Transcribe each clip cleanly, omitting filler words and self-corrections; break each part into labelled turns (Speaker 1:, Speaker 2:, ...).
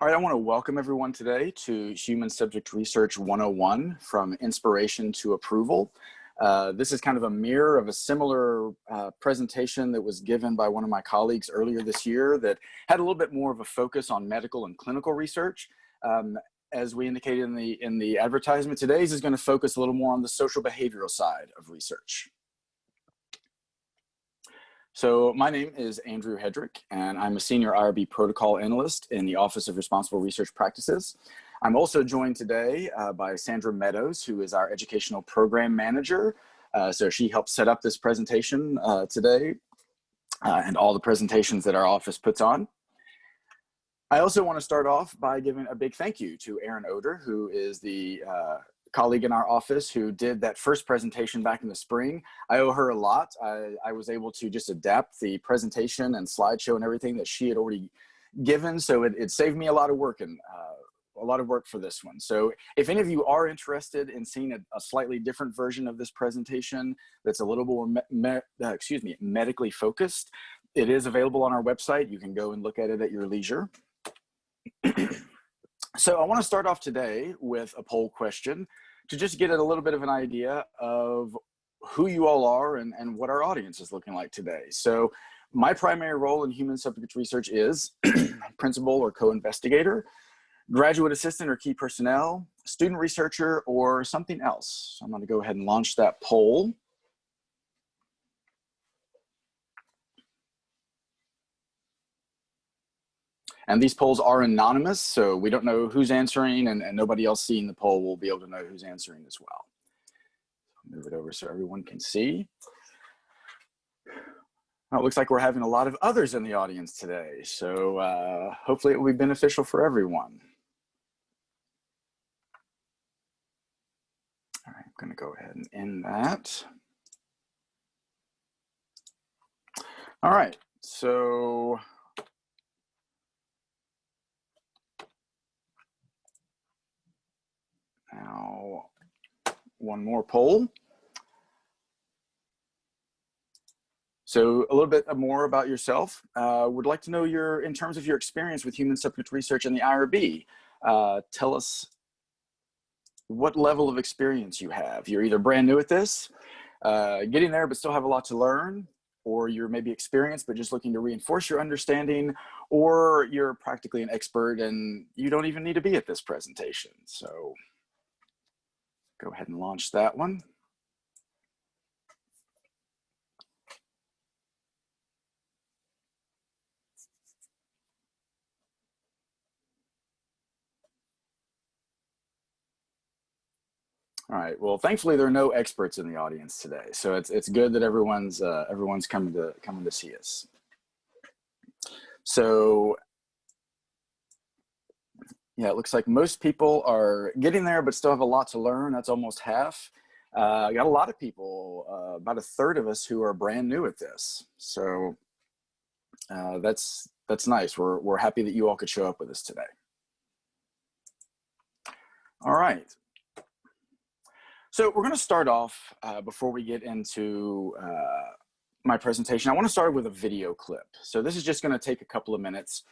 Speaker 1: All right, I want to welcome everyone today to Human Subject Research 101, From Inspiration to Approval. This is kind of a mirror of a similar presentation that was given by one of my colleagues earlier this year that had a little bit more of a focus on medical and clinical research. As we indicated in the advertisement, today's is going to focus a little more on the social behavioral side of research. So my name is Andrew Hedrick, and I'm a senior IRB protocol analyst in the Office of Responsible Research Practices. I'm also joined today by Sandra Meadows, who is our educational program manager. So she helped set up this presentation today and all the presentations that our office puts on. I also want to start off by giving a big thank you to Erin Oder, who is the colleague in our office who did that first presentation back in the spring. I owe her a lot. I was able to just adapt the presentation and slideshow and everything that she had already given, so it saved me a lot of work and a lot of work for this one. So if any of you are interested in seeing a slightly different version of this presentation that's a little more medically focused, it is available on our website. You can go and look at it at your leisure. So I want to start off today with a poll question to just get a little bit of an idea of who you all are and what our audience is looking like today. So my primary role in human subject research is principal or co-investigator, graduate assistant or key personnel, student researcher, or something else. So I'm going to go ahead and launch that poll. And these polls are anonymous, so we don't know who's answering, and nobody else seeing the poll will be able to know who's answering as well. I'll move it over so everyone can see. Well, it looks like we're having a lot of others in the audience today, so hopefully it will be beneficial for everyone. All right, I'm going to go ahead and end that. All right, so now, one more poll. So a little bit more about yourself. Would like to know in terms of your experience with human subject research in the IRB. Tell us what level of experience you have. You're either brand new at this, getting there but still have a lot to learn, or you're maybe experienced but just looking to reinforce your understanding, or you're practically an expert and you don't even need to be at this presentation. So go ahead and launch that one. All right, well, thankfully there are no experts in the audience today, so it's good that everyone's coming to see us. So yeah, it looks like most people are getting there but still have a lot to learn. That's almost half. I got a lot of people, about a third of us, who are brand new at this. So that's nice. We're happy that you all could show up with us today. All right. So we're going to start off, before we get into my presentation, I want to start with a video clip. So this is just going to take a couple of minutes.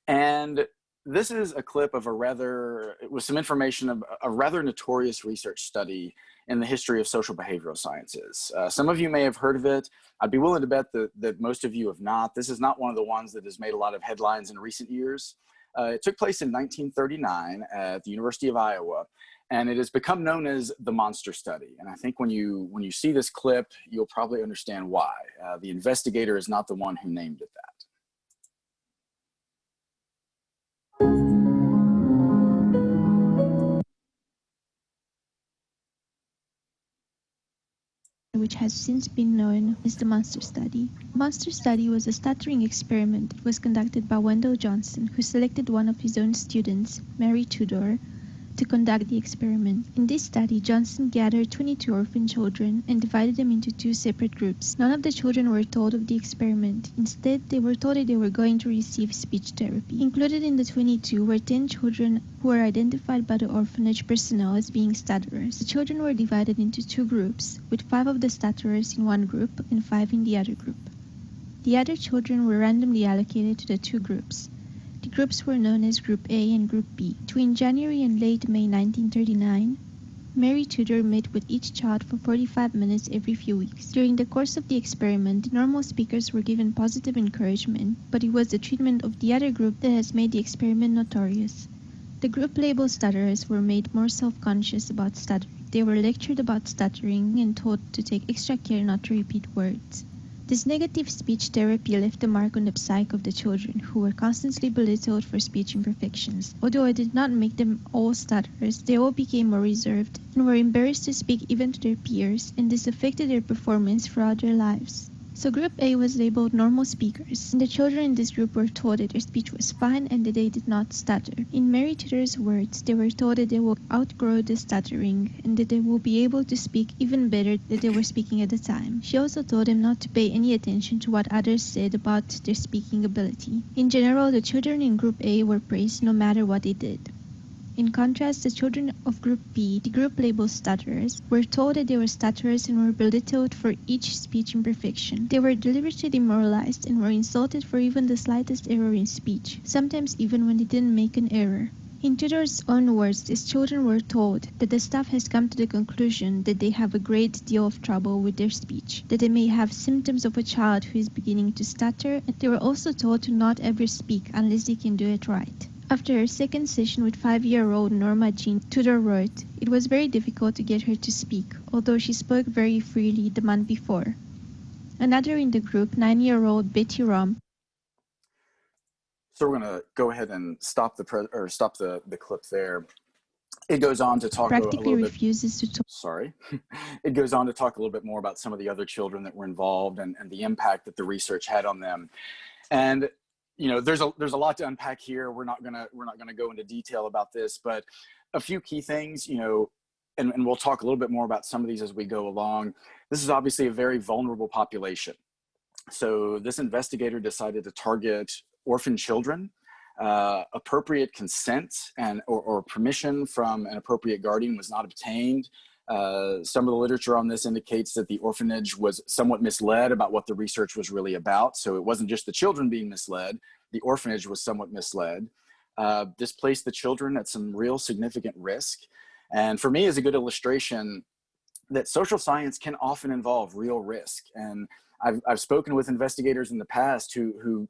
Speaker 1: And this is a clip of with some information of a rather notorious research study in the history of social behavioral sciences. Some of you may have heard of it. I'd be willing to bet that most of you have not. This is not one of the ones that has made a lot of headlines in recent years. It took place in 1939 at the University of Iowa, and it has become known as the Monster Study. And I think when you see this clip, you'll probably understand why. The investigator is not the one who named it that.
Speaker 2: Which has since been known as the Monster Study. The Monster Study was a stuttering experiment that was conducted by Wendell Johnson, who selected one of his own students, Mary Tudor, to conduct the experiment. In this study, Johnson gathered 22 orphan children and divided them into two separate groups. None of the children were told of the experiment. Instead, they were told that they were going to receive speech therapy. Included in the 22 were 10 children who were identified by the orphanage personnel as being stutterers. The children were divided into two groups, with 5 of the stutterers in one group and 5 in the other group. The other children were randomly allocated to the two groups. The groups were known as Group A and Group B. Between January and late May 1939, Mary Tudor met with each child for 45 minutes every few weeks. During the course of the experiment, normal speakers were given positive encouragement, but it was the treatment of the other group that has made the experiment notorious. The group labeled stutterers were made more self-conscious about stuttering. They were lectured about stuttering and taught to take extra care not to repeat words. This negative speech therapy left a mark on the psyche of the children, who were constantly belittled for speech imperfections. Although it did not make them all stutterers, they all became more reserved and were embarrassed to speak even to their peers, and this affected their performance throughout their lives. So Group A was labeled normal speakers, and the children in this group were told that their speech was fine and that they did not stutter. In Mary Tudor's words, they were told that they will outgrow the stuttering and that they will be able to speak even better than they were speaking at the time. She also told them not to pay any attention to what others said about their speaking ability. In general, the children in Group A were praised no matter what they did. In contrast, the children of Group B, the group labeled stutterers, were told that they were stutterers and were belittled for each speech imperfection. They were deliberately demoralized and were insulted for even the slightest error in speech, sometimes even when they didn't make an error. In Tudor's own words, these children were told that the staff has come to the conclusion that they have a great deal of trouble with their speech, that they may have symptoms of a child who is beginning to stutter, and they were also told to not ever speak unless they can do it right. After her second session with 5-year-old Norma Jean, Tudor wrote, "It was very difficult to get her to speak, although she spoke very freely the month before." Another in the group, 9-year-old Betty Rom.
Speaker 1: So we're going to go ahead and stop the clip there. It goes on to talk
Speaker 2: practically refuses to talk.
Speaker 1: Sorry. It goes on to talk a little bit more about some of the other children that were involved and the impact that the research had on them. And you know, there's a lot to unpack here. We're not gonna go into detail about this, but a few key things, you know, and we'll talk a little bit more about some of these as we go along. This is obviously a very vulnerable population. So this investigator decided to target orphan children. Appropriate consent or permission from an appropriate guardian was not obtained. Some of the literature on this indicates that the orphanage was somewhat misled about what the research was really about. So it wasn't just the children being misled, the orphanage was somewhat misled. This placed the children at some real significant risk. And for me, is a good illustration that social science can often involve real risk. And I've spoken with investigators in the past who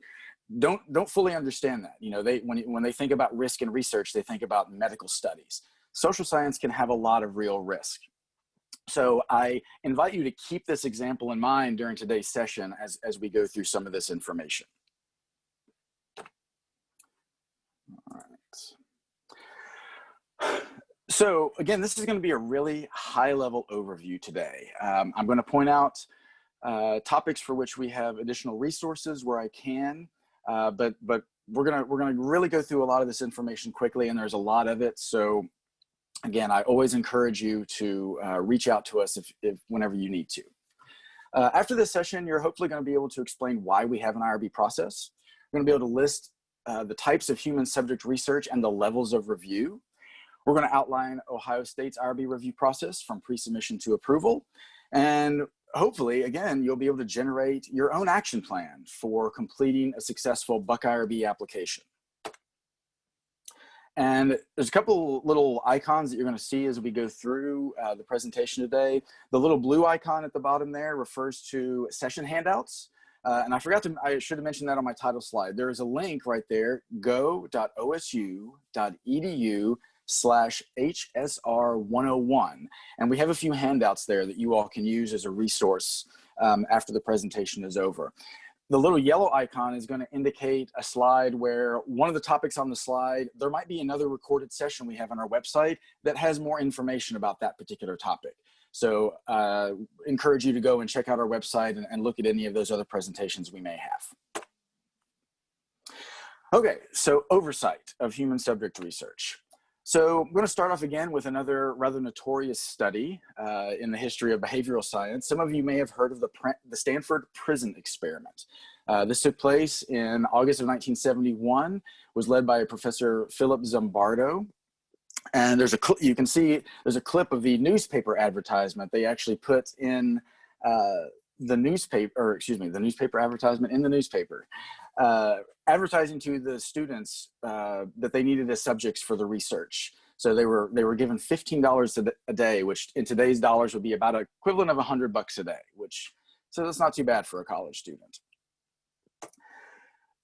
Speaker 1: don't fully understand that. You know, when they think about risk in research, they think about medical studies. Social science can have a lot of real risk. So I invite you to keep this example in mind during today's session as we go through some of this information. All right. So again, this is going to be a really high-level overview today. I'm going to point out topics for which we have additional resources where I can, but we're gonna really go through a lot of this information quickly, and there's a lot of it. So again, I always encourage you to reach out to us if whenever you need to. After this session, you're hopefully going to be able to explain why we have an IRB process. We're going to be able to list the types of human subject research and the levels of review. We're going to outline Ohio State's IRB review process from pre-submission to approval. And hopefully, again, you'll be able to generate your own action plan for completing a successful Buckeye IRB application. And there's a couple little icons that you're going to see as we go through the presentation today. The little blue icon at the bottom there refers to session handouts. And I should have mentioned that on my title slide. There is a link right there, go.osu.edu/HSR101. And we have a few handouts there that you all can use as a resource after the presentation is over. The little yellow icon is going to indicate a slide where one of the topics on the slide, there might be another recorded session we have on our website that has more information about that particular topic. So encourage you to go and check out our website and look at any of those other presentations we may have. Okay, so oversight of human subject research. So I'm going to start off again with another rather notorious study in the history of behavioral science. Some of you may have heard of the Stanford prison experiment. This took place in August of 1971, was led by Professor Philip Zimbardo. And you can see there's a clip of the newspaper advertisement they actually put in the newspaper advertisement in the newspaper. advertising to the students that they needed as subjects for the research. So they were given $15 a day, which in today's dollars would be about equivalent of $100 a day, so that's not too bad for a college student.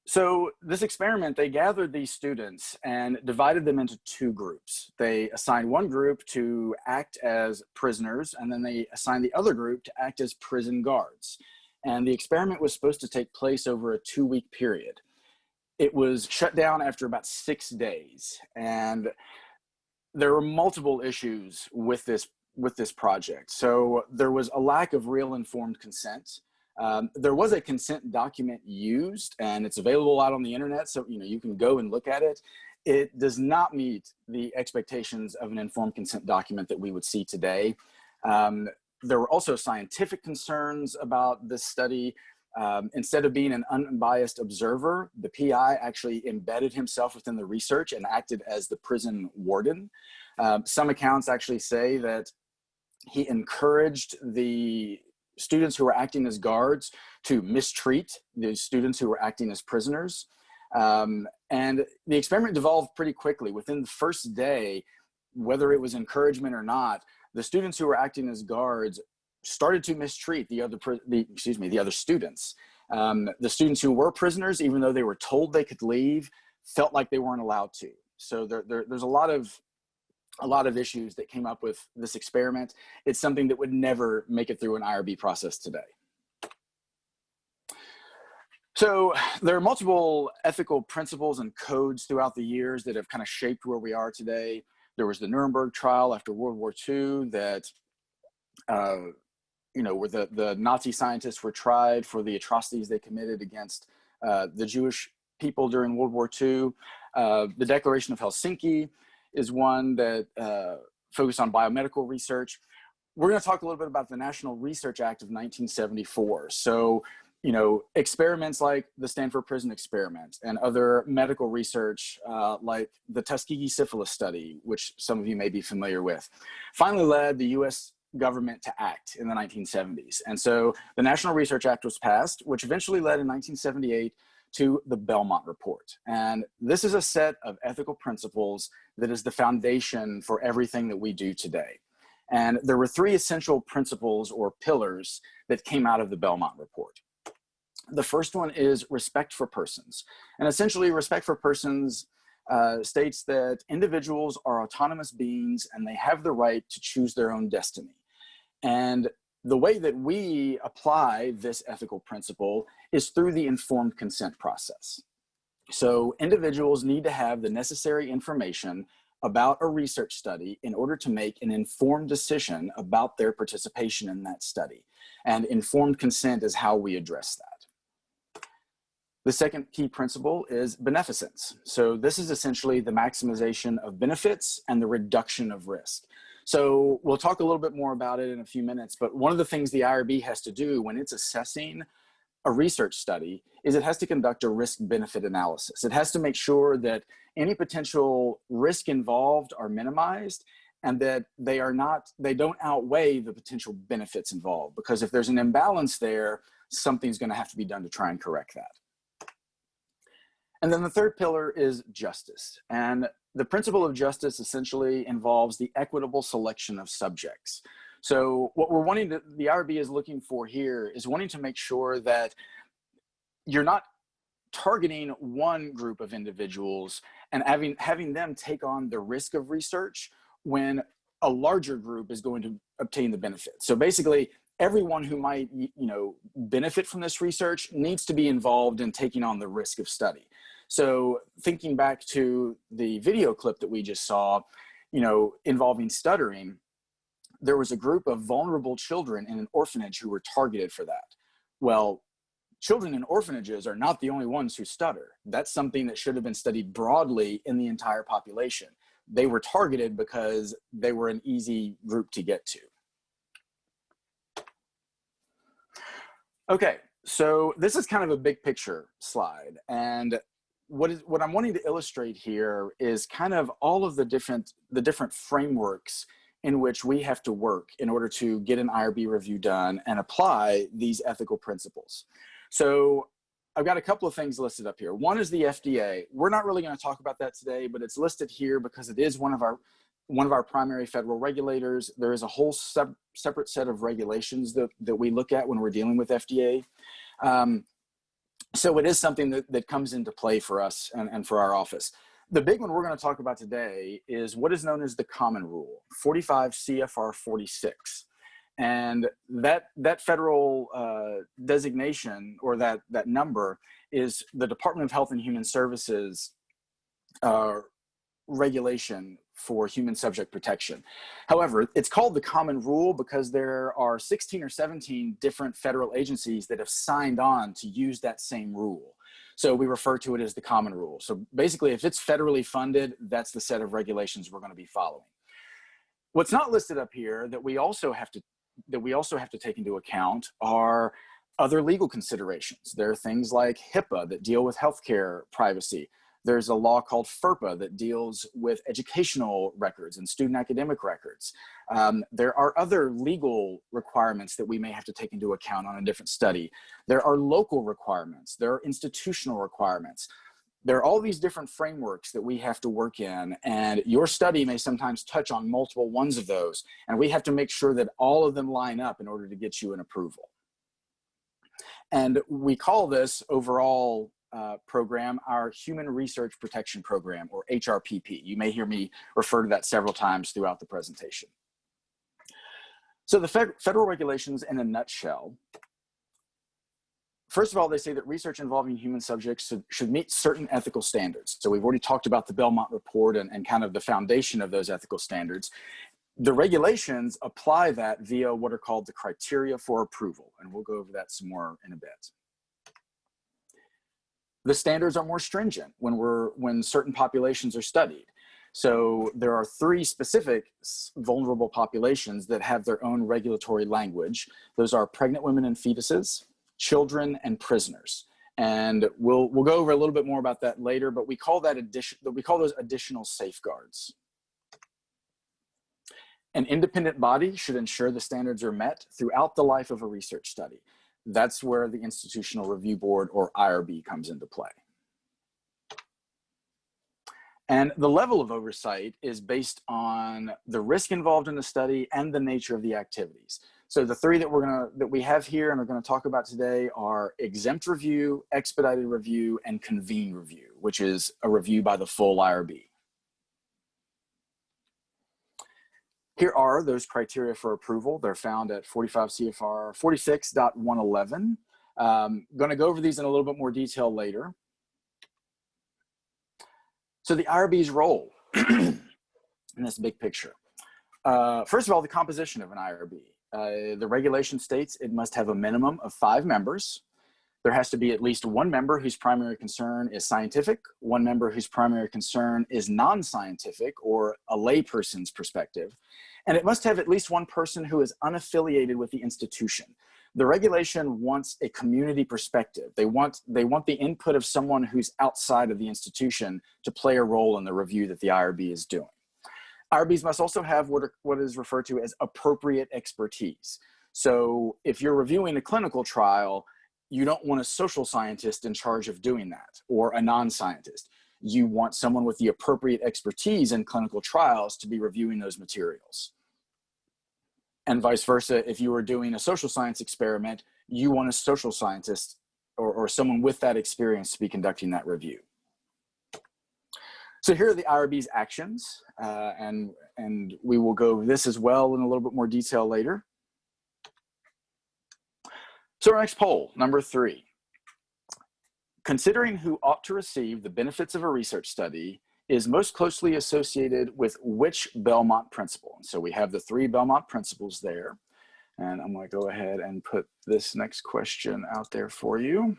Speaker 1: So this experiment, they gathered these students and divided them into two groups. They assigned one group to act as prisoners, and then they assigned the other group to act as prison guards. And the experiment was supposed to take place over a 2-week period. It was shut down after about 6 days. And there were multiple issues with this project. So there was a lack of real informed consent. There was a consent document used, and it's available out on the internet, so you can go and look at it. It does not meet the expectations of an informed consent document that we would see today. There were also scientific concerns about this study. Instead of being an unbiased observer, the PI actually embedded himself within the research and acted as the prison warden. Some accounts actually say that he encouraged the students who were acting as guards to mistreat the students who were acting as prisoners. And the experiment devolved pretty quickly. Within the first day, whether it was encouragement or not, the students who were acting as guards started to mistreat the other students. The students who were prisoners, even though they were told they could leave, felt like they weren't allowed to. So there's a lot of issues that came up with this experiment. It's something that would never make it through an IRB process today. So there are multiple ethical principles and codes throughout the years that have kind of shaped where we are today. There was the Nuremberg Trial after World War II that, where the Nazi scientists were tried for the atrocities they committed against the Jewish people during World War II. The Declaration of Helsinki is one that focused on biomedical research. We're going to talk a little bit about the National Research Act of 1974. So, experiments like the Stanford prison experiment and other medical research like the Tuskegee syphilis study, which some of you may be familiar with, finally led the US government to act in the 1970s. And so the National Research Act was passed, which eventually led in 1978 to the Belmont Report. And this is a set of ethical principles that is the foundation for everything that we do today. And there were 3 essential principles or pillars that came out of the Belmont Report. The first one is respect for persons. And essentially, respect for persons states that individuals are autonomous beings and they have the right to choose their own destiny. And the way that we apply this ethical principle is through the informed consent process. So individuals need to have the necessary information about a research study in order to make an informed decision about their participation in that study. And informed consent is how we address that. The second key principle is beneficence. So this is essentially the maximization of benefits and the reduction of risk. So we'll talk a little bit more about it in a few minutes, but one of the things the IRB has to do when it's assessing a research study is it has to conduct a risk-benefit analysis. It has to make sure that any potential risk involved are minimized and that they don't outweigh the potential benefits involved, because if there's an imbalance there, something's going to have to be done to try and correct that. And then the third pillar is justice. And the principle of justice essentially involves the equitable selection of subjects. So what the IRB is looking for here is wanting to make sure that you're not targeting one group of individuals and having them take on the risk of research when a larger group is going to obtain the benefit. So basically, everyone who might benefit from this research needs to be involved in taking on the risk of study. So thinking back to the video clip that we just saw, involving stuttering, there was a group of vulnerable children in an orphanage who were targeted for that. Well, children in orphanages are not the only ones who stutter. That's something that should have been studied broadly in the entire population. They were targeted because they were an easy group to get to. Okay, so this is kind of a big picture slide. And what I'm wanting to illustrate here is kind of all of the different frameworks in which we have to work in order to get an IRB review done and apply these ethical principles. So I've got a couple of things listed up here. One is the FDA. We're not really going to talk about that today, but it's listed here because it is one of our primary federal regulators. There is a whole separate set of regulations that we look at when we're dealing with FDA. So it is something that comes into play for us and for our office. The big one we're going to talk about today is what is known as the common rule, 45 CFR 46. And that federal designation, or that number, is the Department of Health and Human Services regulation for human subject protection. However, it's called the common rule because there are 16 or 17 different federal agencies that have signed on to use that same rule. So we refer to it as the common rule. So basically, if it's federally funded, that's the set of regulations we're going to be following. What's not listed up here that we also have to take into account are other legal considerations. There are things like HIPAA that deal with healthcare privacy. There's a law called FERPA that deals with educational records and student academic records. There are other legal requirements that we may have to take into account on a different study. There are local requirements. There are institutional requirements. There are all these different frameworks that we have to work in, and your study may sometimes touch on multiple ones of those, and we have to make sure that all of them line up in order to get you an approval. And we call this overall program our Human Research Protection Program, or HRPP. You may hear me refer to that several times throughout the presentation. So the federal regulations in a nutshell. First of all, they say that research involving human subjects should meet certain ethical standards. So we've already talked about the Belmont Report and kind of the foundation of those ethical standards. The regulations apply that via what are called the criteria for approval, and we'll go over that some more in a bit. The standards are more stringent when certain populations are studied. So there are 3 specific vulnerable populations that have their own regulatory language. Those are pregnant women and fetuses, children, and prisoners. And we'll go over a little bit more about that later, but we call those additional safeguards. An independent body should ensure the standards are met throughout the life of a research study. That's where the Institutional Review Board, or IRB, comes into play. And the level of oversight is based on the risk involved in the study and the nature of the activities. So the 3 that we have here and are going to talk about today are exempt review, expedited review, and convened review, which is a review by the full IRB. Here are those criteria for approval. They're found at 45 CFR 46.111. Going to go over these in a little bit more detail later. So the IRB's role in this big picture. First of all, the composition of an IRB. The regulation states it must have a minimum of 5 members. There has to be at least 1 member whose primary concern is scientific, 1 member whose primary concern is non-scientific or a layperson's perspective, and it must have at least 1 person who is unaffiliated with the institution. The regulation wants a community perspective. They want the input of someone who's outside of the institution to play a role in the review that the IRB is doing. IRBs must also have what is referred to as appropriate expertise. So if you're reviewing a clinical trial, you don't want a social scientist in charge of doing that, or a non-scientist. You want someone with the appropriate expertise in clinical trials to be reviewing those materials. And vice versa, if you were doing a social science experiment, you want a social scientist or someone with that experience to be conducting that review. So here are the IRB's actions, and we will go over this as well in a little bit more detail later. So our next poll, number 3. Considering who ought to receive the benefits of a research study is most closely associated with which Belmont principle? And so we have the 3 Belmont principles there. And I'm going to go ahead and put this next question out there for you.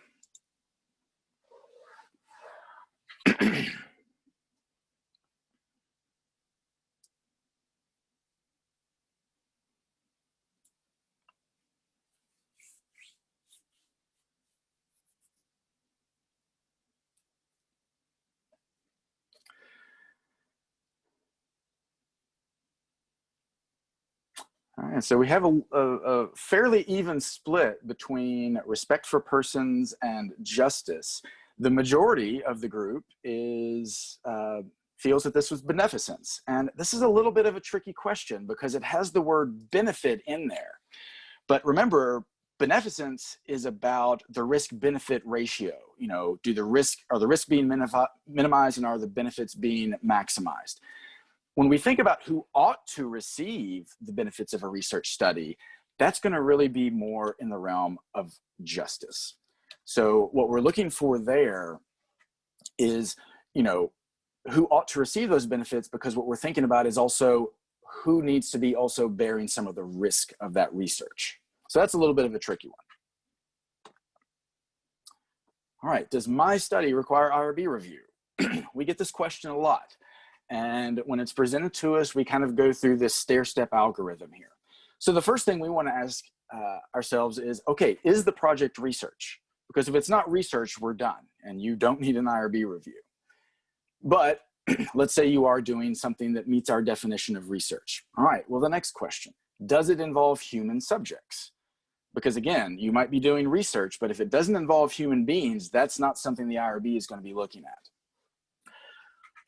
Speaker 1: All right, so we have a fairly even split between respect for persons and justice. The majority of the group is feels that this was beneficence. And this is a little bit of a tricky question because it has the word benefit in there. But remember, beneficence is about the risk-benefit ratio. You know, are the risks being minimized and are the benefits being maximized? When we think about who ought to receive the benefits of a research study, that's going to really be more in the realm of justice. So what we're looking for there is, you know, who ought to receive those benefits, because what we're thinking about is also who needs to be also bearing some of the risk of that research. So that's a little bit of a tricky one. All right, does my study require IRB review? We get this question a lot. And when it's presented to us, we kind of go through this stair-step algorithm here. So the first thing we want to ask ourselves is, okay, is the project research? Because if it's not research, we're done, and you don't need an IRB review. But let's say you are doing something that meets our definition of research. All right, well, the next question, does it involve human subjects? Because again, you might be doing research, but if it doesn't involve human beings, that's not something the IRB is going to be looking at.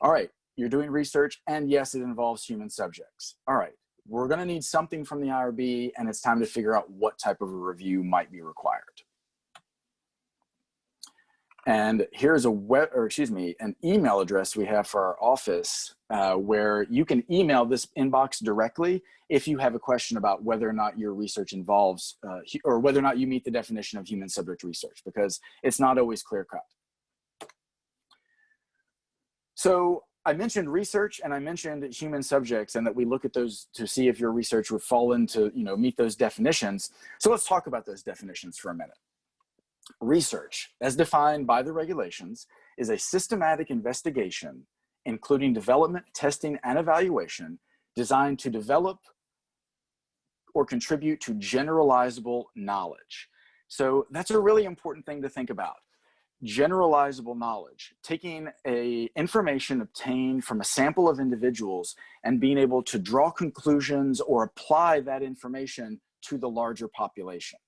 Speaker 1: All right, you're doing research, and yes, it involves human subjects. All right, we're going to need something from the IRB, and it's time to figure out what type of a review might be required. And here's an email address we have for our office where you can email this inbox directly if you have a question about whether or not your research involves or whether or not you meet the definition of human subject research, because it's not always clear cut. So I mentioned research and I mentioned human subjects, and that we look at those to see if your research would fall into, you know, meet those definitions. So let's talk about those definitions for a minute. Research, as defined by the regulations, is a systematic investigation, including development, testing, and evaluation, designed to develop or contribute to generalizable knowledge. So that's a really important thing to think about. Generalizable knowledge, taking information obtained from a sample of individuals and being able to draw conclusions or apply that information to the larger population.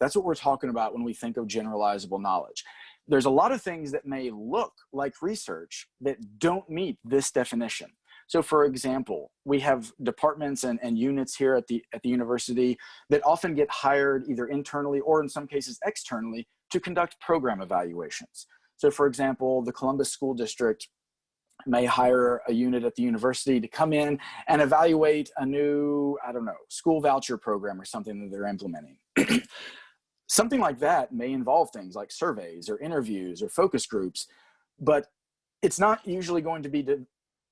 Speaker 1: That's what we're talking about when we think of generalizable knowledge. There's a lot of things that may look like research that don't meet this definition. So for example, we have departments and units here at the university that often get hired either internally or in some cases externally to conduct program evaluations. So for example, the Columbus School District may hire a unit at the university to come in and evaluate a new, I don't know, school voucher program or something that they're implementing. Something like that may involve things like surveys or interviews or focus groups, but it's not usually going to be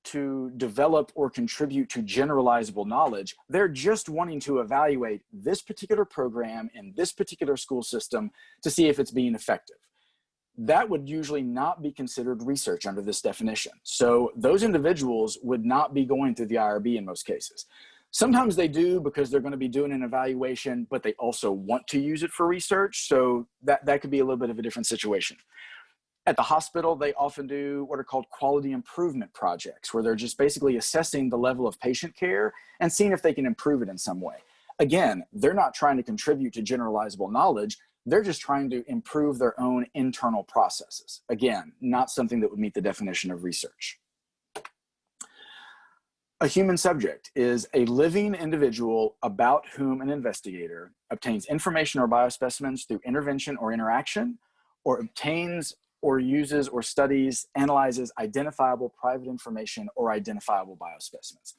Speaker 1: to develop or contribute to generalizable knowledge. They're just wanting to evaluate this particular program in this particular school system to see if it's being effective. That would usually not be considered research under this definition. So those individuals would not be going through the IRB in most cases. Sometimes they do because they're going to be doing an evaluation, but they also want to use it for research. So that could be a little bit of a different situation. At the hospital, they often do what are called quality improvement projects, where they're just basically assessing the level of patient care and seeing if they can improve it in some way. Again, they're not trying to contribute to generalizable knowledge. They're just trying to improve their own internal processes. Again, not something that would meet the definition of research. A human subject is a living individual about whom an investigator obtains information or biospecimens through intervention or interaction, or obtains or uses or studies, analyzes identifiable private information or identifiable biospecimens.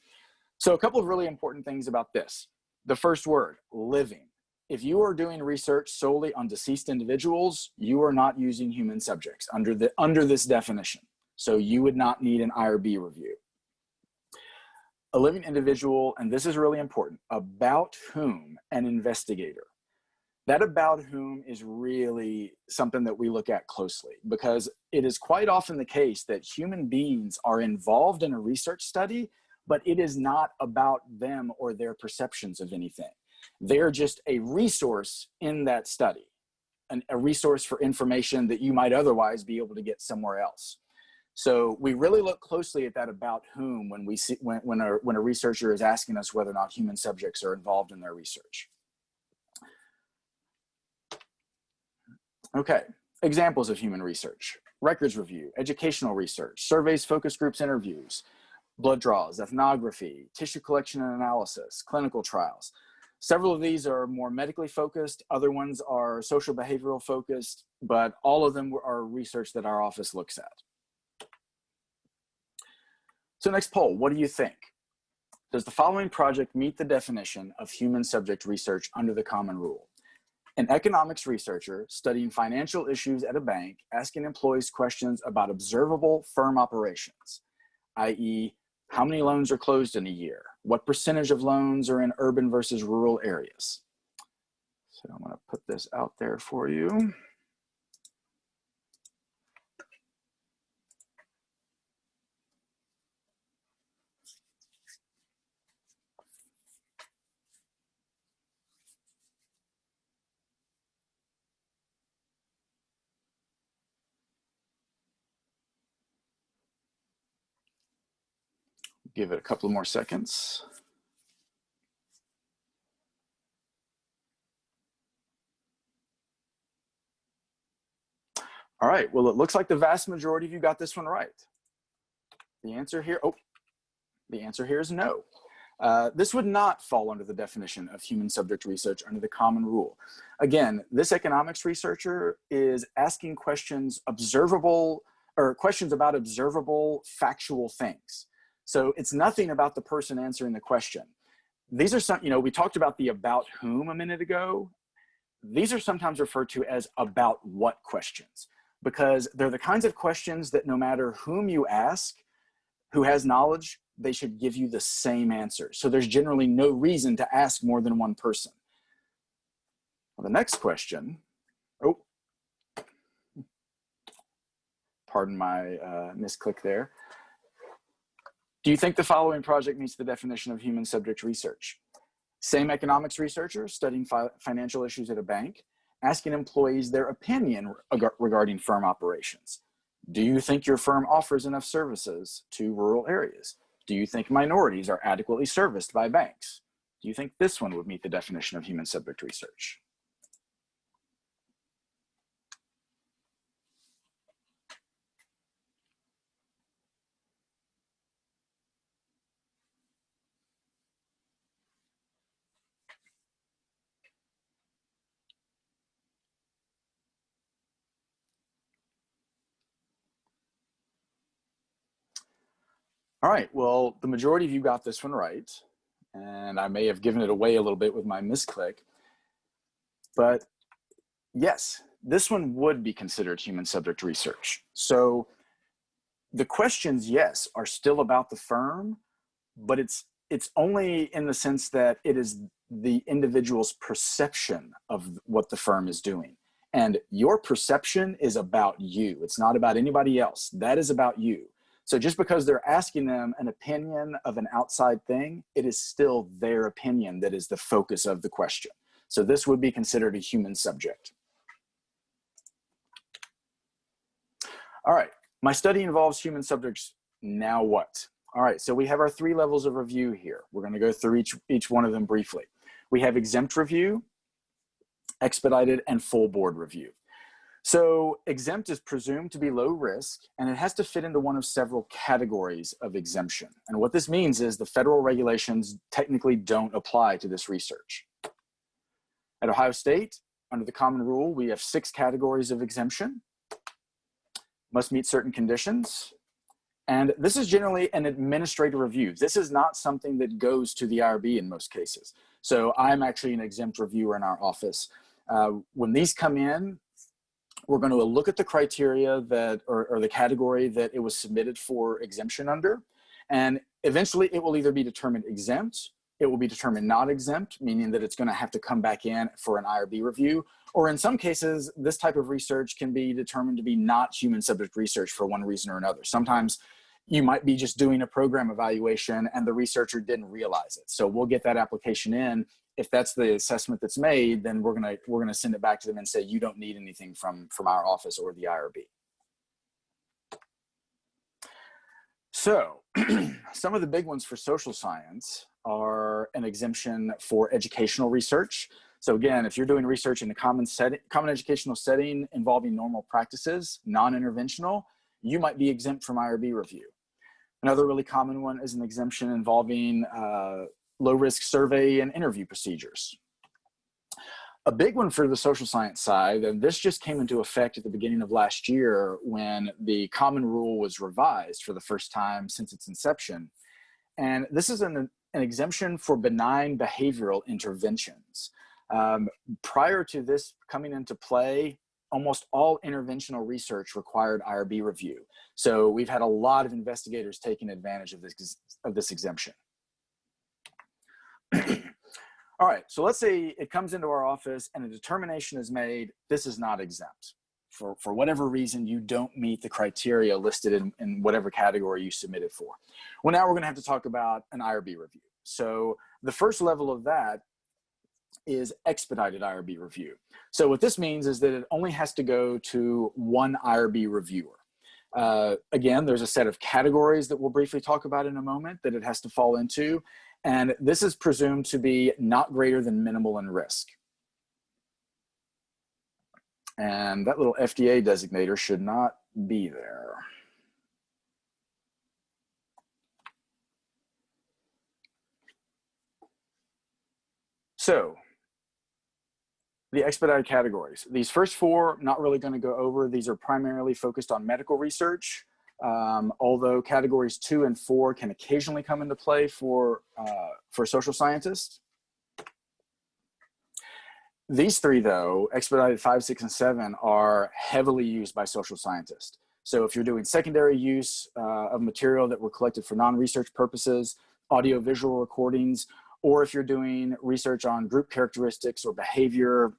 Speaker 1: So a couple of really important things about this. The first word, living. If you are doing research solely on deceased individuals, you are not using human subjects under this definition. So you would not need an IRB review. A living individual, and this is really important, about whom an investigator. That about whom is really something that we look at closely, because it is quite often the case that human beings are involved in a research study, but it is not about them or their perceptions of anything. They're just a resource in that study, a resource for information that you might otherwise be able to get somewhere else. So we really look closely at that about whom when we see when a researcher is asking us whether or not human subjects are involved in their research. Okay, examples of human research: records review, educational research, surveys, focus groups, interviews, blood draws, ethnography, tissue collection and analysis, clinical trials. Several of these are more medically focused, other ones are social behavioral focused, but all of them are research that our office looks at. So next poll, what do you think? Does the following project meet the definition of human subject research under the common rule? An economics researcher studying financial issues at a bank, asking employees questions about observable firm operations, i.e., how many loans are closed in a year? What percentage of loans are in urban versus rural areas? So I'm going to put this out there for you. Give it a couple more seconds. All right, well, it looks like the vast majority of you got this one right. The answer here, the answer here is no. This would not fall under the definition of human subject research under the common rule. Again, this economics researcher is asking questions questions about observable factual things. So it's nothing about the person answering the question. These are some, we talked about the about whom a minute ago. These are sometimes referred to as about what questions, because they're the kinds of questions that no matter whom you ask, who has knowledge, they should give you the same answer. So there's generally no reason to ask more than one person. Well, the next question, pardon my misclick there. Do you think the following project meets the definition of human subject research? Same economics researcher studying financial issues at a bank, asking employees their opinion regarding firm operations. Do you think your firm offers enough services to rural areas? Do you think minorities are adequately serviced by banks? Do you think this one would meet the definition of human subject research? All right, well, the majority of you got this one right, and I may have given it away a little bit with my misclick, but yes, this one would be considered human subject research. So the questions, yes, are still about the firm, but it's only in the sense that it is the individual's perception of what the firm is doing. And your perception is about you. It's not about anybody else. That is about you. So just because they're asking them an opinion of an outside thing, it is still their opinion that is the focus of the question. So this would be considered a human subject. All right, my study involves human subjects. Now what? All right, so we have our 3 levels of review here. We're going to go through each one of them briefly. We have exempt review, expedited, and full board review. So exempt is presumed to be low risk, and it has to fit into one of several categories of exemption. And what this means is the federal regulations technically don't apply to this research. At Ohio State, under the common rule, we have 6 categories of exemption. Must meet certain conditions. And this is generally an administrative review. This is not something that goes to the IRB in most cases. So I'm actually an exempt reviewer in our office. When these come in, we're going to look at the criteria that, or the category that it was submitted for exemption under. And eventually it will either be determined exempt, it will be determined not exempt, meaning that it's going to have to come back in for an IRB review. Or in some cases, this type of research can be determined to be not human subject research for one reason or another. Sometimes you might be just doing a program evaluation and the researcher didn't realize it. So we'll get that application in. If that's the assessment that's made, then we're gonna send it back to them and say, you don't need anything from our office or the IRB. So some of the big ones for social science are an exemption for educational research. So again, if you're doing research in a common educational setting involving normal practices, non-interventional, you might be exempt from IRB review. Another really common one is an exemption involving low-risk survey and interview procedures. A big one for the social science side, and this just came into effect at the beginning of last year when the common rule was revised for the first time since its inception. And this is an exemption for benign behavioral interventions. Prior to this coming into play, almost all interventional research required IRB review. So we've had a lot of investigators taking advantage of this exemption. All right, so let's say it comes into our office and a determination is made, this is not exempt. For whatever reason, you don't meet the criteria listed in whatever category you submitted for. Well, now we're gonna have to talk about an IRB review. So the first level of that is expedited IRB review. So what this means is that it only has to go to one IRB reviewer. Again, there's a set of categories that we'll briefly talk about in a moment that it has to fall into. And this is presumed to be not greater than minimal in risk. And that little FDA designator should not be there. So, the expedited categories. These first four, not really going to go over. These are primarily focused on medical research. Although categories 2 and 4 can occasionally come into play for social scientists. These three, though, expedited 5, 6, and 7, are heavily used by social scientists. So if you're doing secondary use of material that were collected for non-research purposes, audio-visual recordings, or if you're doing research on group characteristics or behavior,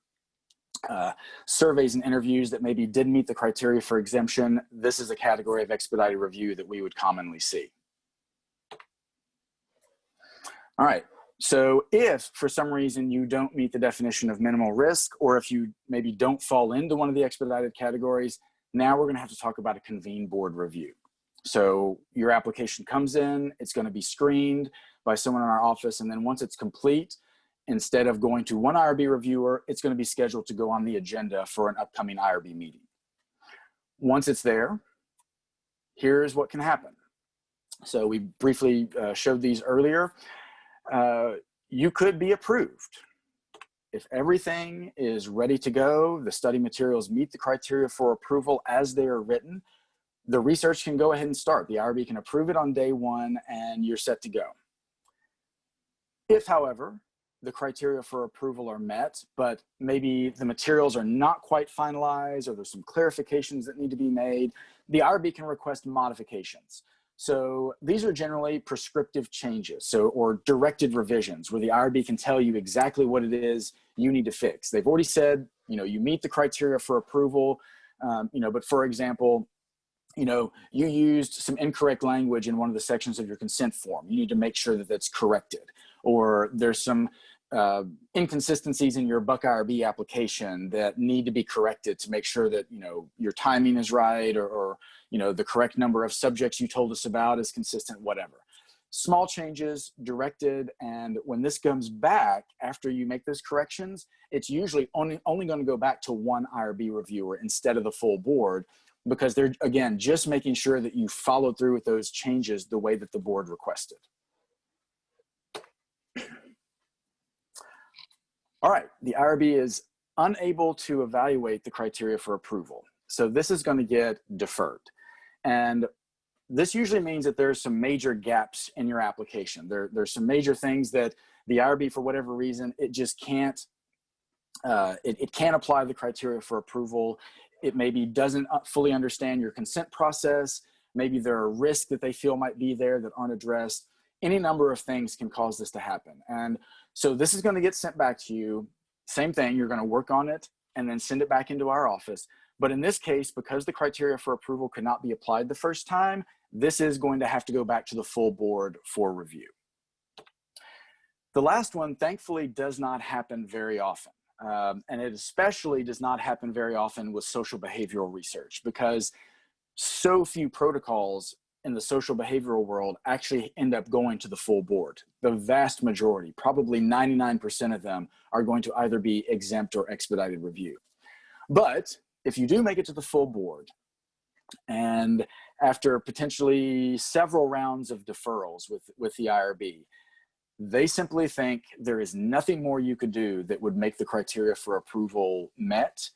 Speaker 1: surveys and interviews that maybe didn't meet the criteria for exemption, this is a category of expedited review that we would commonly see. All right, so if for some reason you don't meet the definition of minimal risk, or if you maybe don't fall into one of the expedited categories, now we're gonna have to talk about a convened board review. So your application comes in, it's gonna be screened by someone in our office, and then once it's complete, instead of going to one IRB reviewer, it's going to be scheduled to go on the agenda for an upcoming IRB meeting. Once it's there, here's what can happen. So we briefly showed these earlier. You could be approved. If everything is ready to go, the study materials meet the criteria for approval as they are written, the research can go ahead and start. The IRB can approve it on day one and you're set to go. If, however, the criteria for approval are met, but maybe the materials are not quite finalized or there's some clarifications that need to be made, the IRB can request modifications. So these are generally prescriptive changes, or directed revisions where the IRB can tell you exactly what it is you need to fix. They've already said, you meet the criteria for approval, but for example, you used some incorrect language in one of the sections of your consent form. You need to make sure that that's corrected. Or there's some inconsistencies in your Buck IRB application that need to be corrected to make sure that, your timing is right, or the correct number of subjects you told us about is consistent, whatever. Small changes, directed, and when this comes back after you make those corrections, it's usually only going to go back to one IRB reviewer instead of the full board, because they're, again, just making sure that you follow through with those changes the way that the board requested. All right, the IRB is unable to evaluate the criteria for approval. So this is going to get deferred. And this usually means that there's some major gaps in your application. There's some major things that the IRB, for whatever reason, it just can't, it can't apply the criteria for approval. It maybe doesn't fully understand your consent process. Maybe there are risks that they feel might be there that aren't addressed. Any number of things can cause this to happen. And so this is going to get sent back to you. Same thing, you're going to work on it and then send it back into our office. But in this case, because the criteria for approval could not be applied the first time, this is going to have to go back to the full board for review. The last one, thankfully, does not happen very often. And it especially does not happen very often with social behavioral research, because so few protocols in the social behavioral world actually end up going to the full board. The vast majority, probably 99% of them, are going to either be exempt or expedited review. But if you do make it to the full board, and after potentially several rounds of deferrals with the IRB, they simply think there is nothing more you could do that would make the criteria for approval met,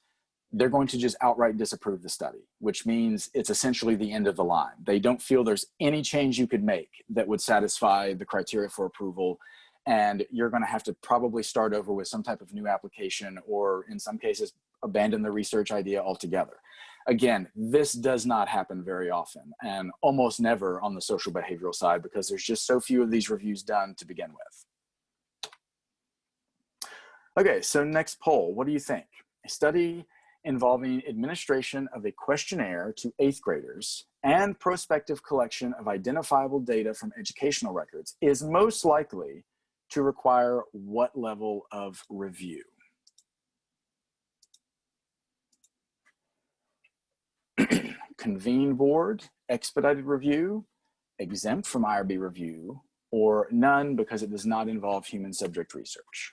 Speaker 1: they're going to just outright disapprove the study, which means it's essentially the end of the line. They don't feel there's any change you could make that would satisfy the criteria for approval, and you're going to have to probably start over with some type of new application, or in some cases, abandon the research idea altogether. Again, this does not happen very often, and almost never on the social behavioral side, because there's just so few of these reviews done to begin with. Okay, so next poll, what do you think? A study involving administration of a questionnaire to 8th graders and prospective collection of identifiable data from educational records is most likely to require what level of review? Convene board, expedited review, exempt from IRB review, or none because it does not involve human subject research.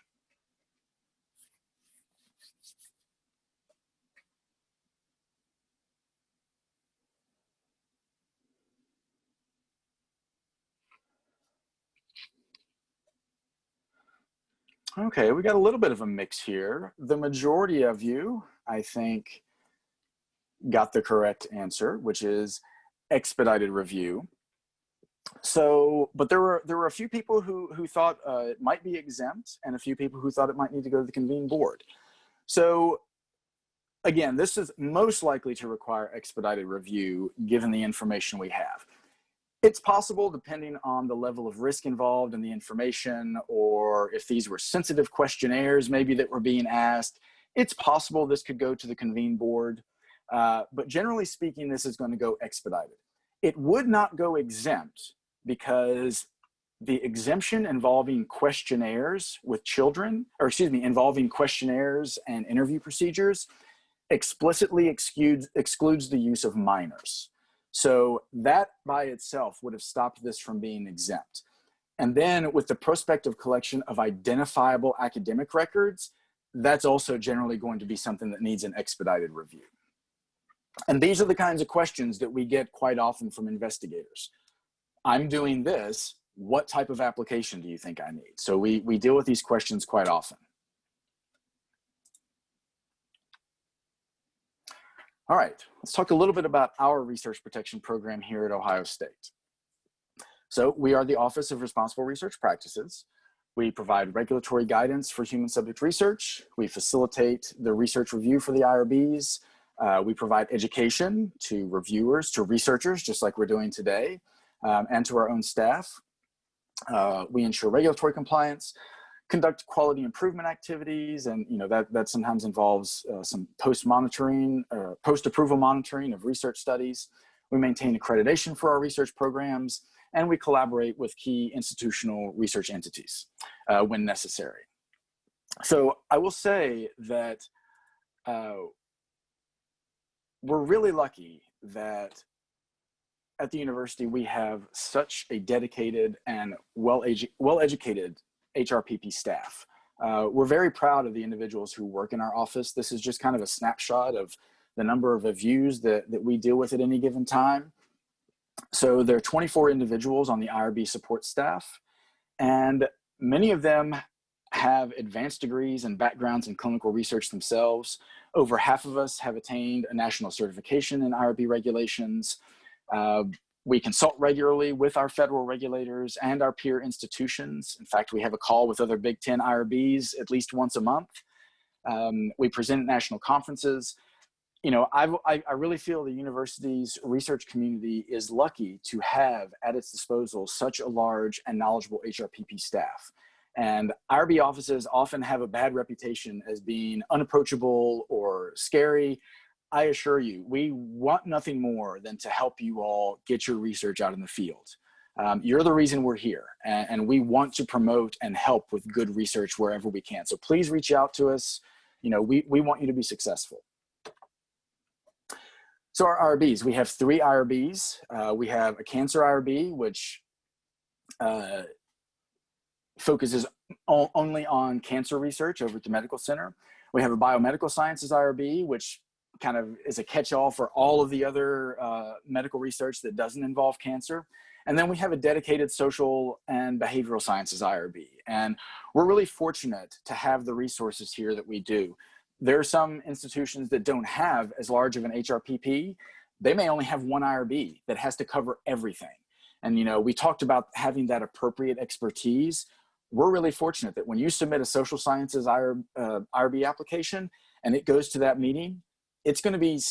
Speaker 1: Okay, we got a little bit of a mix here. The majority of you, I think, got the correct answer, which is expedited review. So, but there were a few people who thought it might be exempt, and a few people who thought it might need to go to the convene board. So again, this is most likely to require expedited review given the information we have. It's possible, depending on the level of risk involved in the information, or if these were sensitive questionnaires maybe that were being asked, it's possible this could go to the convene board. But generally speaking, this is going to go expedited. It would not go exempt because the exemption involving questionnaires with children, or excuse me, involving questionnaires and interview procedures explicitly excludes the use of minors. So that by itself would have stopped this from being exempt. And then with the prospective collection of identifiable academic records, that's also generally going to be something that needs an expedited review. And these are the kinds of questions that we get quite often from investigators. I'm doing this, what type of application do you think I need? So we deal with these questions quite often. All right, let's talk a little bit about our research protection program here at Ohio State. So we are the Office of Responsible Research Practices. We provide regulatory guidance for human subject research. We facilitate the research review for the IRBs. We provide education to reviewers, to researchers, just like we're doing today, and to our own staff. We ensure regulatory compliance, conduct quality improvement activities, and that sometimes involves some post-monitoring, post-approval monitoring of research studies. We maintain accreditation for our research programs, and we collaborate with key institutional research entities when necessary. So I will say that we're really lucky that at the university we have such a dedicated and well-educated HRPP staff. We're very proud of the individuals who work in our office. This is just kind of a snapshot of the number of reviews that we deal with at any given time. So there are 24 individuals on the IRB support staff, and many of them have advanced degrees and backgrounds in clinical research themselves. Over half of us have attained a national certification in IRB regulations. We consult regularly with our federal regulators and our peer institutions. In fact, we have a call with other Big Ten IRBs at least once a month. We present at national conferences. I really feel the university's research community is lucky to have at its disposal such a large and knowledgeable HRPP staff. And IRB offices often have a bad reputation as being unapproachable or scary. I assure you, we want nothing more than to help you all get your research out in the field. You're the reason we're here, and we want to promote and help with good research wherever we can. So please reach out to us. We want you to be successful. So our IRBs, we have 3 IRBs. We have a cancer IRB, which focuses only on cancer research over at the medical center. We have a biomedical sciences IRB, which kind of is a catch-all for all of the other medical research that doesn't involve cancer. And then we have a dedicated social and behavioral sciences IRB. And we're really fortunate to have the resources here that we do. There are some institutions that don't have as large of an HRPP. They may only have 1 IRB that has to cover everything. And, you know, we talked about having that appropriate expertise. We're really fortunate that when you submit a social sciences IRB application and it goes to that meeting, it's going to be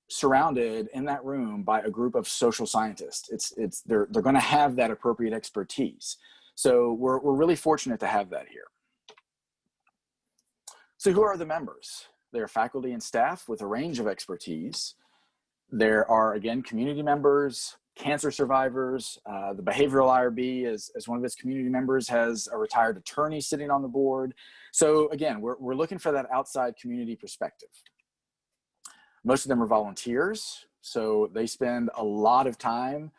Speaker 1: surrounded in that room by a group of social scientists. They're going to have that appropriate expertise. So we're really fortunate to have that here. So who are the members? They're faculty and staff with a range of expertise. There are, again, community members, cancer survivors. The behavioral IRB, as one of its community members, has a retired attorney sitting on the board. So again, we're looking for that outside community perspective. Most of them are volunteers, so they spend a lot of time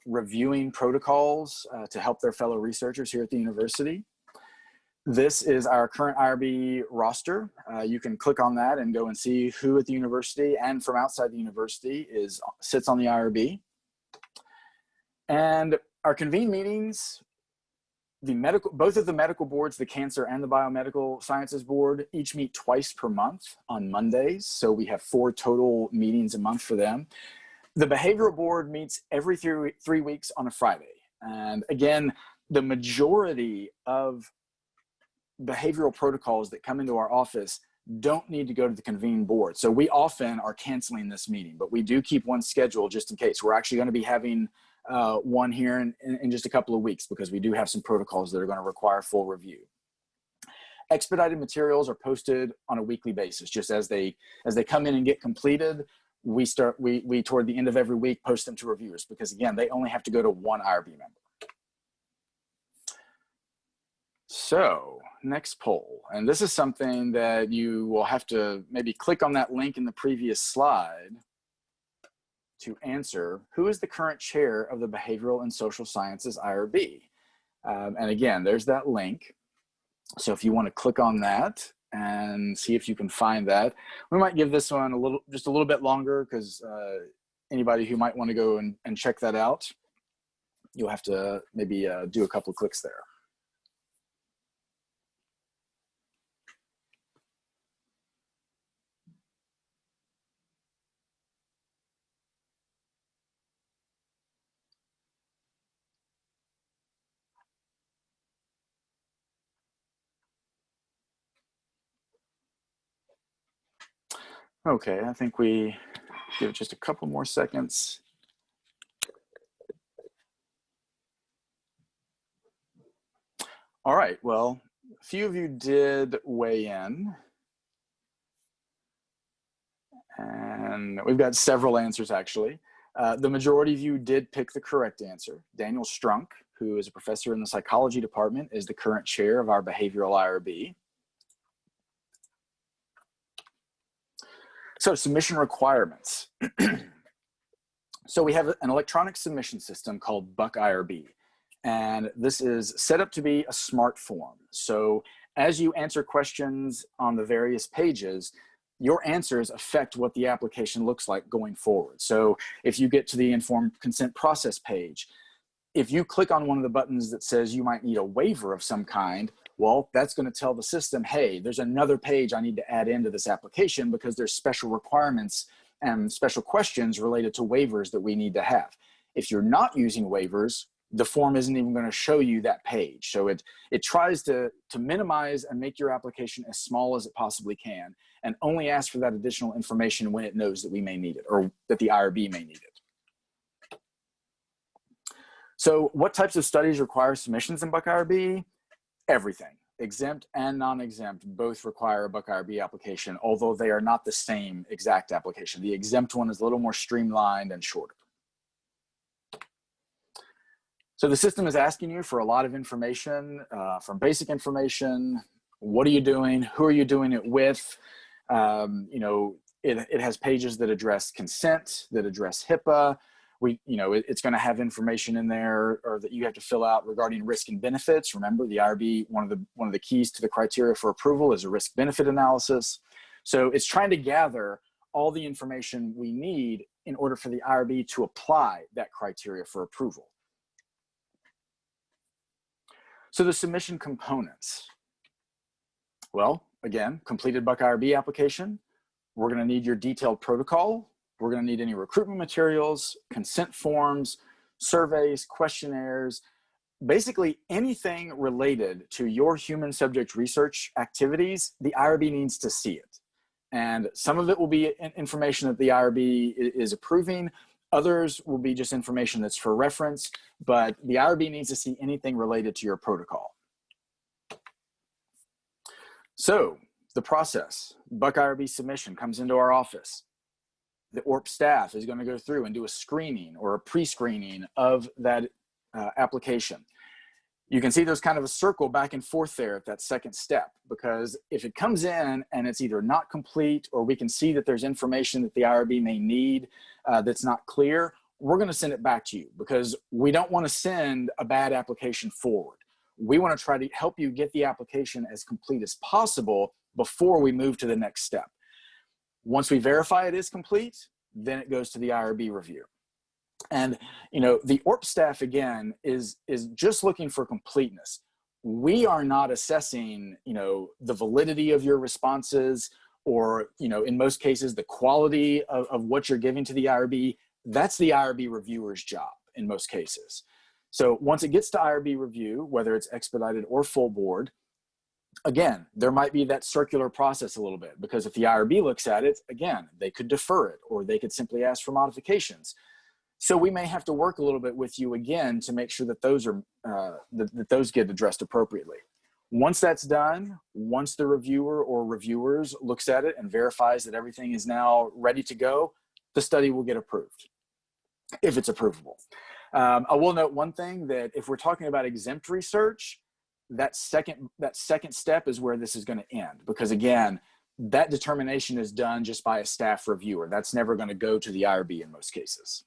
Speaker 1: reviewing protocols to help their fellow researchers here at the university. This is our current IRB roster. You can click on that and go and see who at the university and from outside the university sits on the IRB. And our convened meetings, both of the medical boards, the cancer and the biomedical sciences board, each meet twice per month on Mondays. So we have 4 total meetings a month for them. The behavioral board meets every 3 weeks on a Friday. And again, the majority of behavioral protocols that come into our office don't need to go to the convened board. So we often are canceling this meeting, but we do keep one scheduled just in case. We're actually going to be having one here in just a couple of weeks because we do have some protocols that are going to require full review. Expedited materials are posted on a weekly basis. Just as they come in and get completed, we toward the end of every week post them to reviewers because, again, they only have to go to 1 IRB member. So next poll, and this is something that you will have to maybe click on that link in the previous slide to answer. Who is the current chair of the Behavioral and Social Sciences IRB? And again, there's that link. So if you want to click on that and see if you can find that, we might give this one just a little bit longer because anybody who might want to go and check that out, you'll have to maybe do a couple of clicks there. Okay, I think we give it just a couple more seconds. All right, well, a few of you did weigh in. And we've got several answers, actually. The majority of you did pick the correct answer. Daniel Strunk, who is a professor in the psychology department, is the current chair of our behavioral IRB. So submission requirements. So we have an electronic submission system called Buck IRB, and this is set up to be a smart form. So as you answer questions on the various pages, your answers affect what the application looks like going forward. So if you get to the informed consent process page, if you click on one of the buttons that says you might need a waiver of some kind, well, that's going to tell the system, hey, there's another page I need to add into this application because there's special requirements and special questions related to waivers that we need to have. If you're not using waivers, the form isn't even going to show you that page. So it tries to minimize and make your application as small as it possibly can and only ask for that additional information when it knows that we may need it or that the IRB may need it. So what types of studies require submissions in Buck IRB? Everything. Exempt and non-exempt both require a Buck IRB application, although they are not the same exact application. The exempt one is a little more streamlined and shorter. So the system is asking you for a lot of information, from basic information, what are you doing, who are you doing it with, you know, it has pages that address consent, that address HIPAA. It's going to have information in there or that you have to fill out regarding risk and benefits. Remember, the IRB, one of the keys to the criteria for approval is a risk benefit analysis. So it's trying to gather all the information we need in order for the IRB to apply that criteria for approval. So the submission components. Well, again, completed Buck IRB application. We're going to need your detailed protocol. We're going to need any recruitment materials, consent forms, surveys, questionnaires, basically anything related to your human subject research activities, the IRB needs to see it. And some of it will be information that the IRB is approving. Others will be just information that's for reference, but the IRB needs to see anything related to your protocol. So the process, Buck IRB submission comes into our office. The ORP staff is going to go through and do a screening or a pre-screening of that application. You can see there's kind of a circle back and forth there at that second step, because if it comes in and it's either not complete or we can see that there's information that the IRB may need that's not clear, we're going to send it back to you, because we don't want to send a bad application forward. We want to try to help you get the application as complete as possible before we move to the next step. Once we verify it is complete, then it goes to the IRB review. And, the ORP staff, again, is just looking for completeness. We are not assessing, the validity of your responses or, in most cases, the quality of what you're giving to the IRB. That's the IRB reviewer's job in most cases. So once it gets to IRB review, whether it's expedited or full board, again, there might be that circular process a little bit, because if the IRB looks at it, again, they could defer it or they could simply ask for modifications. So we may have to work a little bit with you again to make sure that those are that those get addressed appropriately. Once that's done, once the reviewer or reviewers looks at it and verifies that everything is now ready to go, the study will get approved, if it's approvable. I will note one thing, that if we're talking about exempt research, that second step is where this is going to end, because again, that determination is done just by a staff reviewer. That's never going to go to the IRB in most cases.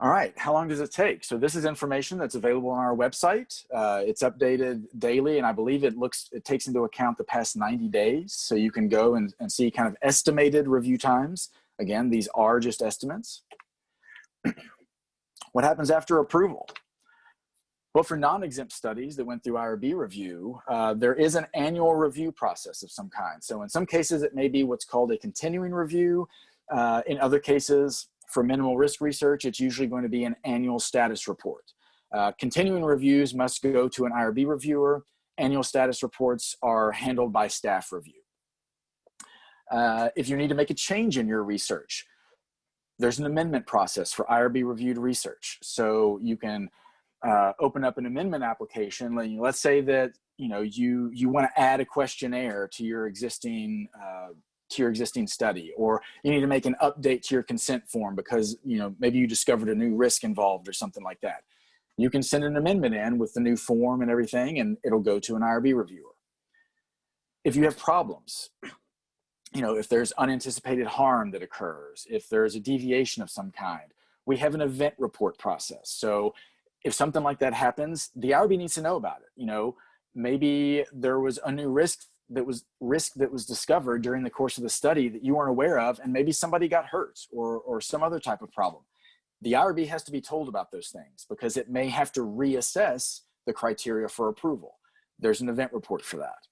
Speaker 1: All right, how long does it take? So this is information that's available on our website. It's updated daily, and I believe it takes into account the past 90 days. So you can go and see kind of estimated review times. Again, these are just estimates. What happens after approval? Well, for non-exempt studies that went through IRB review, there is an annual review process of some kind. So in some cases, it may be what's called a continuing review. In other cases, for minimal risk research, it's usually going to be an annual status report. Continuing reviews must go to an IRB reviewer. Annual status reports are handled by staff review. If you need to make a change in your research, there's an amendment process for IRB reviewed research. So you can open up an amendment application. Let's say that you want to add a questionnaire to your existing study, or you need to make an update to your consent form because maybe you discovered a new risk involved or something like that. You can send an amendment in with the new form and everything, and it'll go to an IRB reviewer. If you have problems, if there's unanticipated harm that occurs, if there's a deviation of some kind, we have an event report process. So if something like that happens, the IRB needs to know about it. Maybe there was a new risk that was discovered during the course of the study that you weren't aware of, and maybe somebody got hurt or some other type of problem. The IRB has to be told about those things because it may have to reassess the criteria for approval. There's an event report for that.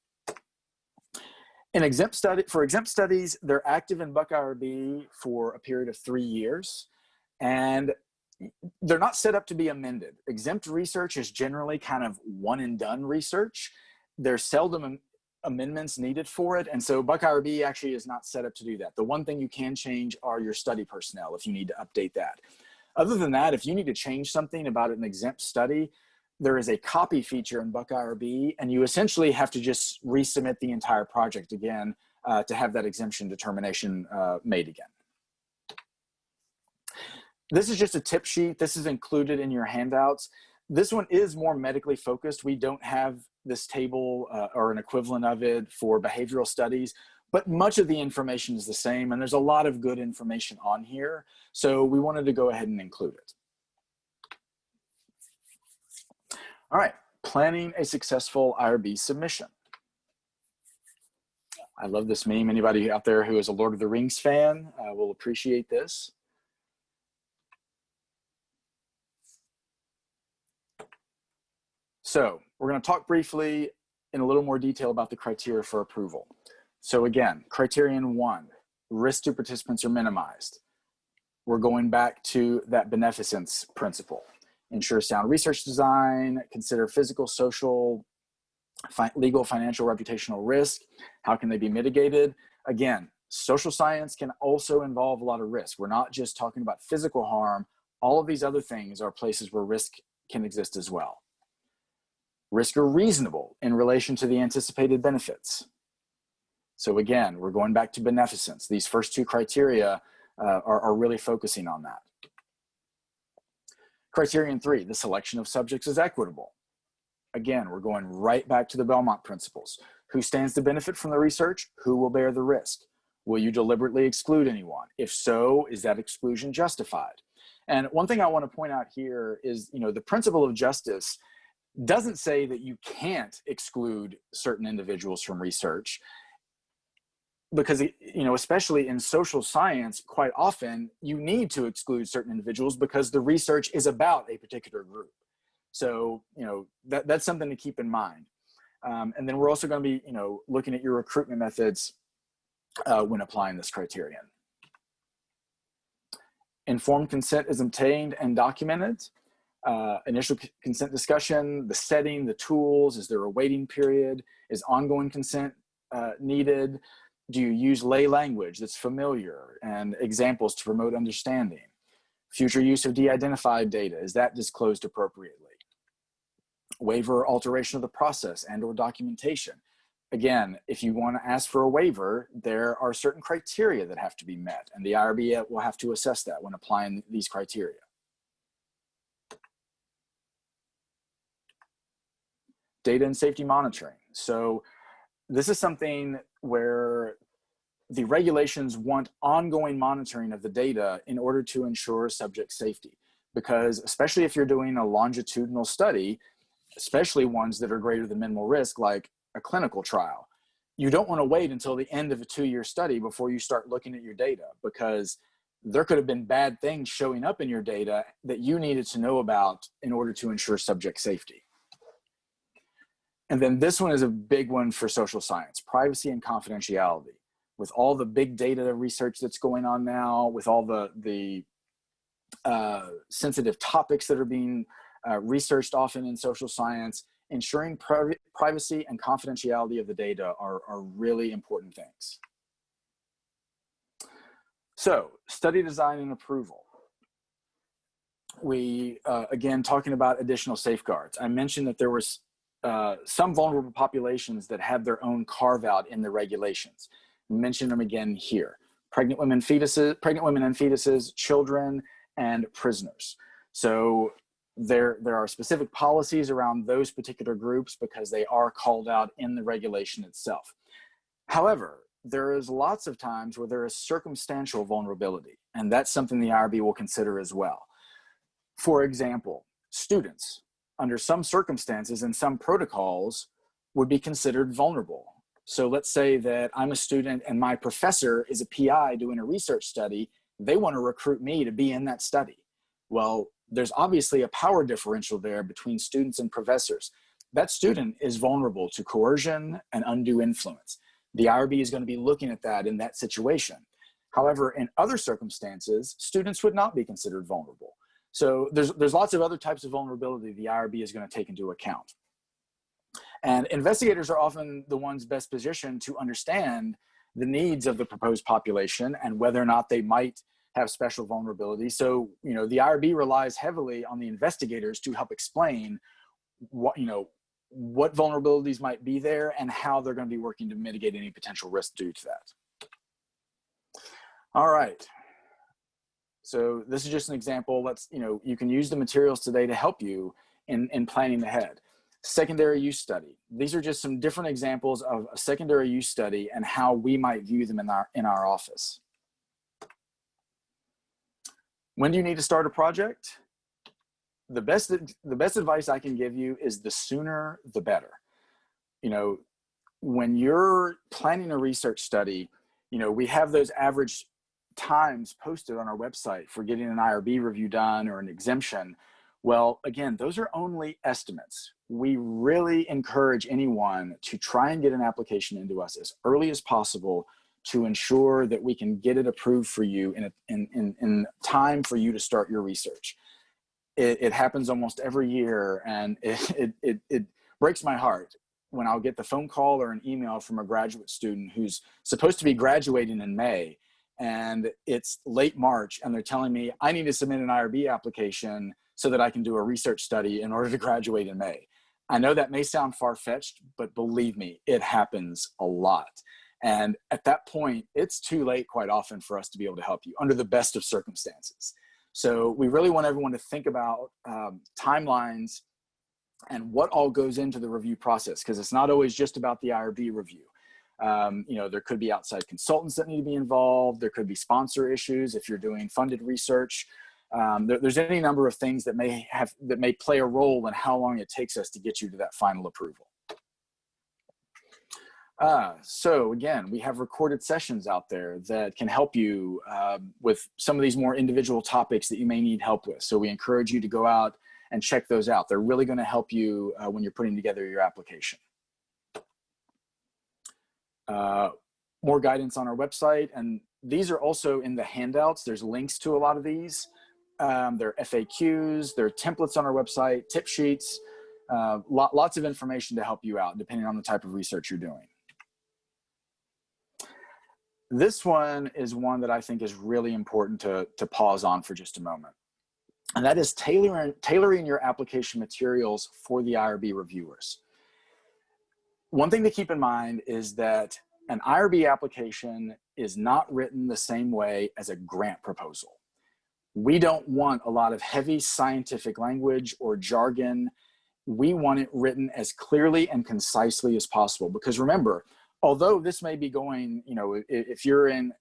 Speaker 1: For exempt studies, they're active in Buck IRB for a period of 3 years, and they're not set up to be amended. Exempt research is generally kind of one and done research. There's seldom amendments needed for it, and so Buck IRB actually is not set up to do that. The one thing you can change are your study personnel if you need to update that. Other than that, if you need to change something about an exempt study, there is a copy feature in Buck IRB, and you essentially have to just resubmit the entire project again to have that exemption determination made again. This is just a tip sheet. This is included in your handouts. This one is more medically focused. We don't have this table or an equivalent of it for behavioral studies, but much of the information is the same, and there's a lot of good information on here, so we wanted to go ahead and include it. All right, planning a successful IRB submission. I love this meme. Anybody out there who is a Lord of the Rings fan will appreciate this. So we're going to talk briefly in a little more detail about the criteria for approval. So again, criterion 1, risk to participants are minimized. We're going back to that beneficence principle. Ensure sound research design, consider physical, social, legal, financial, reputational risk. How can they be mitigated? Again, social science can also involve a lot of risk. We're not just talking about physical harm. All of these other things are places where risk can exist as well. Risk are reasonable in relation to the anticipated benefits. So again, we're going back to beneficence. These first two criteria are really focusing on that. Criterion 3, the selection of subjects is equitable. Again, we're going right back to the Belmont principles. Who stands to benefit from the research? Who will bear the risk? Will you deliberately exclude anyone? If so, is that exclusion justified? And one thing I want to point out here is, the principle of justice doesn't say that you can't exclude certain individuals from research, because, especially in social science, quite often you need to exclude certain individuals because the research is about a particular group. So, that's something to keep in mind. And then we're also going to be, looking at your recruitment methods when applying this criterion. Informed consent is obtained and documented. Initial consent discussion, the setting, the tools, is there a waiting period? Is ongoing consent needed? Do you use lay language that's familiar and examples to promote understanding? Future use of de-identified data, is that disclosed appropriately? Waiver or alteration of the process and or documentation. Again, if you want to ask for a waiver, there are certain criteria that have to be met, and the IRB will have to assess that when applying these criteria. Data and safety monitoring. So this is something where the regulations want ongoing monitoring of the data in order to ensure subject safety, because especially if you're doing a longitudinal study, especially ones that are greater than minimal risk, like a clinical trial, you don't want to wait until the end of a 2-year study before you start looking at your data, because there could have been bad things showing up in your data that you needed to know about in order to ensure subject safety. And then this one is a big one for social science, privacy and confidentiality. With all the big data research that's going on now, with all the sensitive topics that are being researched often in social science, ensuring privacy and confidentiality of the data are really important things. So, study design and approval. We, again, talking about additional safeguards. I mentioned that there was some vulnerable populations that have their own carve-out in the regulations. Mention them again here: pregnant women, and fetuses, children, and prisoners. So there are specific policies around those particular groups because they are called out in the regulation itself. However, there is lots of times where there is circumstantial vulnerability, and that's something the IRB will consider as well. For example, students, under some circumstances and some protocols, would be considered vulnerable. So let's say that I'm a student and my professor is a PI doing a research study. They want to recruit me to be in that study. Well, there's obviously a power differential there between students and professors. That student is vulnerable to coercion and undue influence. The IRB is going to be looking at that in that situation. However, in other circumstances, students would not be considered vulnerable. So there's lots of other types of vulnerability the IRB is going to take into account. And investigators are often the ones best positioned to understand the needs of the proposed population and whether or not they might have special vulnerability. So, the IRB relies heavily on the investigators to help explain what vulnerabilities might be there and how they're going to be working to mitigate any potential risk due to that. All right. So this is just an example. You can use the materials today to help you in planning ahead. Secondary use study. These are just some different examples of a secondary use study and how we might view them in our office. When do you need to start a project? The best advice I can give you is the sooner the better. You know, when you're planning a research study, you know, we have those average times posted on our website for getting an IRB review done or an exemption. Well, again, those are only estimates. We really encourage anyone to try and get an application into us as early as possible to ensure that we can get it approved for you in time for you to start your research. It happens almost every year, and it breaks my heart when I'll get the phone call or an email from a graduate student who's supposed to be graduating in May, and it's late March, and they're telling me I need to submit an IRB application so that I can do a research study in order to graduate in May. I know that may sound far-fetched, but believe me, it happens a lot. And at that point, it's too late quite often for us to be able to help you under the best of circumstances. So we really want everyone to think about timelines and what all goes into the review process, because it's not always just about the IRB review. You know, there could be outside consultants that need to be involved. There could be sponsor issues if you're doing funded research. There's any number of things that may play a role in how long it takes us to get you to that final approval. So again, we have recorded sessions out there that can help you with some of these more individual topics that you may need help with. So we encourage you to go out and check those out. They're really going to help you when you're putting together your application. More guidance on our website, and these are also in the handouts. There's links to a lot of these. There are FAQs, there are templates on our website, tip sheets, lots of information to help you out depending on the type of research you're doing. This one is one that I think is really important to pause on for just a moment. And that is tailoring your application materials for the IRB reviewers. One thing to keep in mind is that an IRB application is not written the same way as a grant proposal. We don't want a lot of heavy scientific language or jargon. We want it written as clearly and concisely as possible. Because remember, although this may be going, you know, if you're in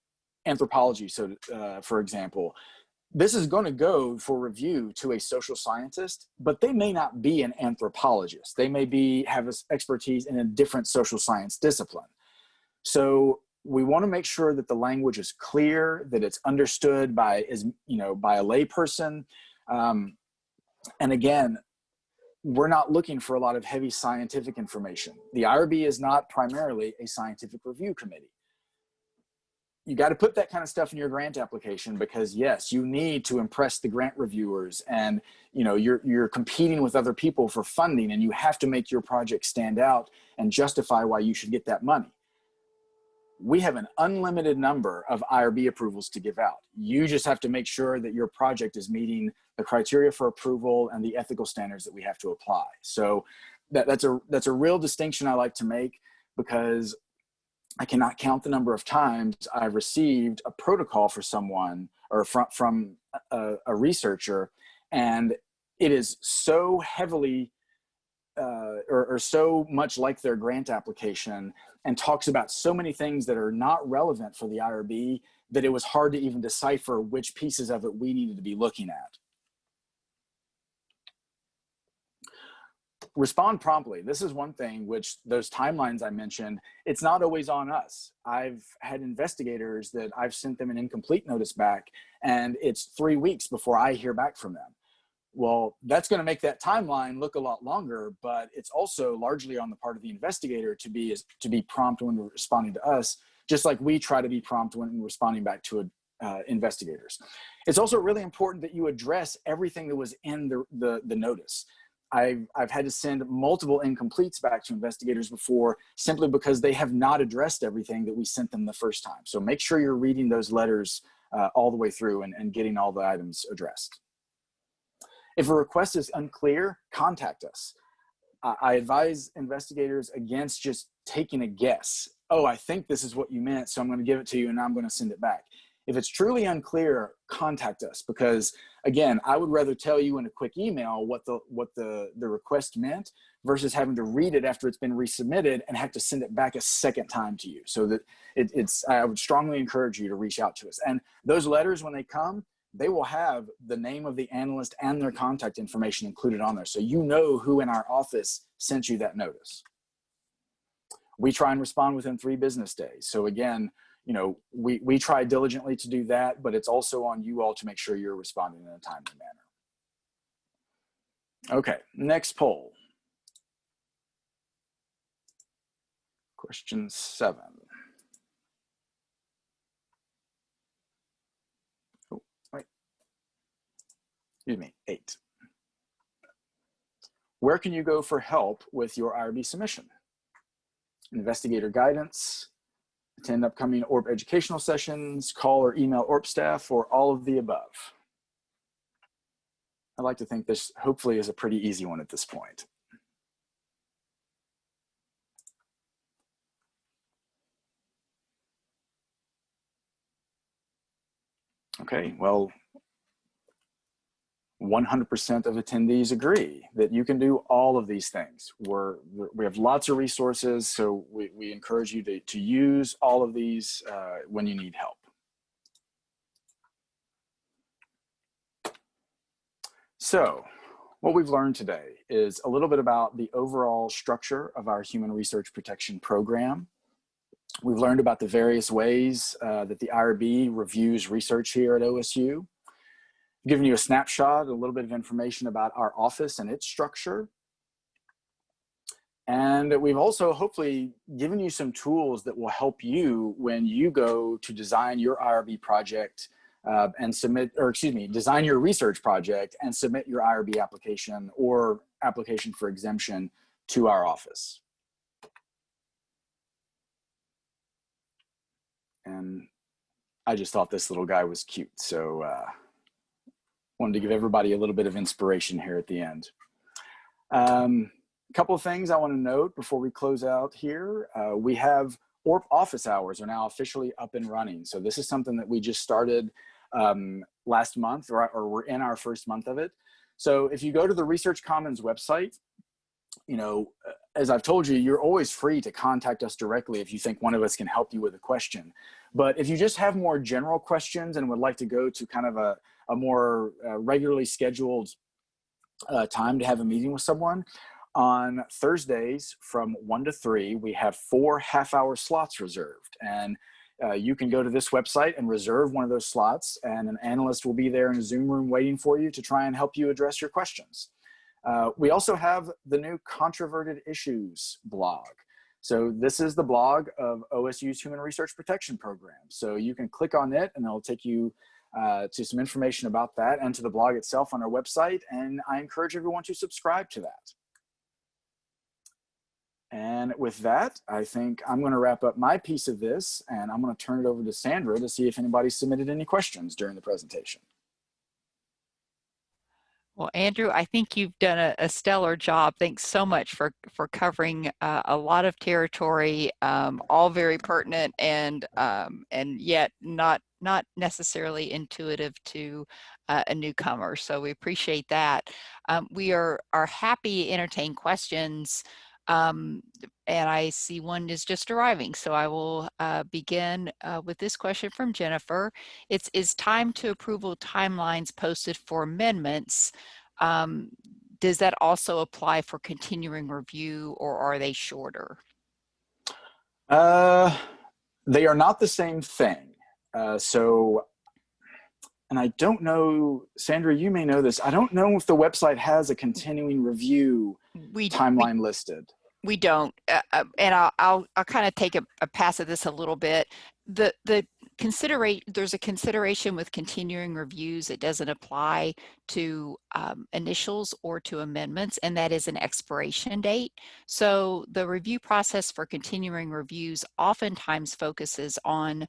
Speaker 1: anthropology, so for example, this is going to go for review to a social scientist, but they may not be an anthropologist. They may have expertise in a different social science discipline. So we want to make sure that the language is clear, that it's understood by a layperson. And again, we're not looking for a lot of heavy scientific information. The IRB is not primarily a scientific review committee. You got to put that kind of stuff in your grant application because yes, you need to impress the grant reviewers, and you know, you're competing with other people for funding, and you have to make your project stand out and justify why you should get that money. We have an unlimited number of IRB approvals to give out. You just have to make sure that your project is meeting the criteria for approval and the ethical standards that we have to apply. So that's a real distinction I like to make, because I cannot count the number of times I've received a protocol for someone or from a researcher, and it is so heavily or so much like their grant application and talks about so many things that are not relevant for the IRB that it was hard to even decipher which pieces of it we needed to be looking at. Respond promptly. This is one thing which those timelines I mentioned, it's not always on us. I've had investigators that I've sent them an incomplete notice back, and it's 3 weeks before I hear back from them. Well, that's going to make that timeline look a lot longer, but it's also largely on the part of the investigator to be prompt when responding to us, just like we try to be prompt when responding back to investigators. It's also really important that you address everything that was in the notice. I've had to send multiple incompletes back to investigators before, simply because they have not addressed everything that we sent them the first time. So make sure you're reading those letters all the way through and getting all the items addressed. If a request is unclear, contact us. I advise investigators against just taking a guess. Oh, I think this is what you meant, so I'm going to give it to you and I'm going to send it back. If it's truly unclear, contact us, because again, I would rather tell you in a quick email what the request meant versus having to read it after it's been resubmitted and have to send it back a second time to you. So that I would strongly encourage you to reach out to us. And those letters, when they come, they will have the name of the analyst and their contact information included on there. So you know who in our office sent you that notice. We try and respond within 3 business days. So again, you know, we try diligently to do that, but it's also on you all to make sure you're responding in a timely manner. Okay, next poll. Question 7. Oh, wait. Excuse me, 8. Where can you go for help with your IRB submission? Investigator guidance, attend upcoming ORB educational sessions, call or email ORB staff, or all of the above. I'd like to think this hopefully is a pretty easy one at this point. Okay, well, 100% of attendees agree that you can do all of these things. We have lots of resources, so we encourage you to use all of these when you need help. So what we've learned today is a little bit about the overall structure of our human research protection program. We've learned about the various ways that the IRB reviews research here at OSU. Giving you a snapshot, a little bit of information about our office and its structure. And we've also hopefully given you some tools that will help you when you go to design your IRB project and submit, or excuse me, design your research project and submit your IRB application or application for exemption to our office. And I just thought this little guy was cute, so wanted to give everybody a little bit of inspiration here at the end. A couple of things I want to note before we close out here. We have ORB office hours are now officially up and running. So this is something that we just started last month, or we're in our first month of it. So if you go to the Research Commons website, you know, as I've told you, you're always free to contact us directly if you think one of us can help you with a question. But if you just have more general questions and would like to go to kind of a more regularly scheduled time to have a meeting with someone, on Thursdays from 1 to 3, we have 4 half-hour slots reserved. And you can go to this website and reserve one of those slots, and an analyst will be there in a Zoom room waiting for you to try and help you address your questions. We also have the new Controverted Issues blog. So this is the blog of OSU's Human Research Protection Program. So you can click on it and it'll take you to some information about that and to the blog itself on our website. And I encourage everyone to subscribe to that. And with that, I think I'm going to wrap up my piece of this, and I'm going to turn it over to Sandra to see if anybody submitted any questions during the presentation.
Speaker 3: Well, Andrew, I think you've done a stellar job. Thanks so much for covering a lot of territory, all very pertinent and yet not necessarily intuitive to a newcomer. So we appreciate that. We are happy to entertain questions. And I see one is just arriving. So I will begin with this question from Jennifer. Is time to approval timelines posted for amendments? Does that also apply for continuing review, or are they shorter?
Speaker 1: They are not the same thing. And I don't know, Sandra, you may know this. I don't know if the website has a continuing review timeline listed.
Speaker 3: We don't, and I'll kind of take a pass at this a little bit. There's a consideration with continuing reviews. It doesn't apply to initials or to amendments, and that is an expiration date. So the review process for continuing reviews oftentimes focuses on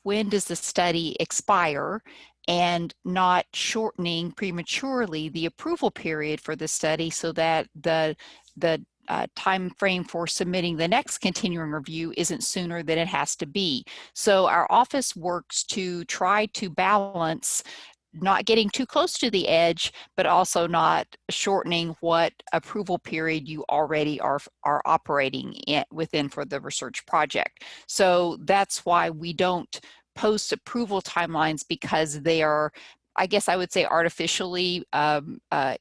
Speaker 3: when does the study expire, and not shortening prematurely the approval period for the study so that the time frame for submitting the next continuing review isn't sooner than it has to be. So our office works to try to balance not getting too close to the edge, but also not shortening what approval period you already are operating within for the research project. So that's why we don't post approval timelines, because they are, I guess I would say, artificially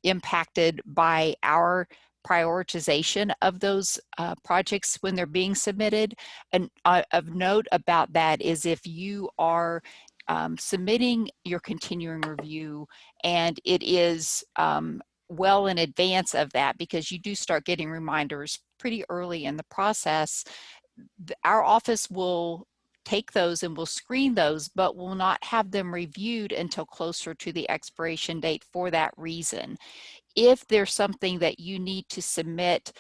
Speaker 3: impacted by our prioritization of those projects when they're being submitted. And of note about that is, if you are submitting your continuing review and it is well in advance of that, because you do start getting reminders pretty early in the process, our office will take those and will screen those, but will not have them reviewed until closer to the expiration date for that reason. If there's something that you need to submit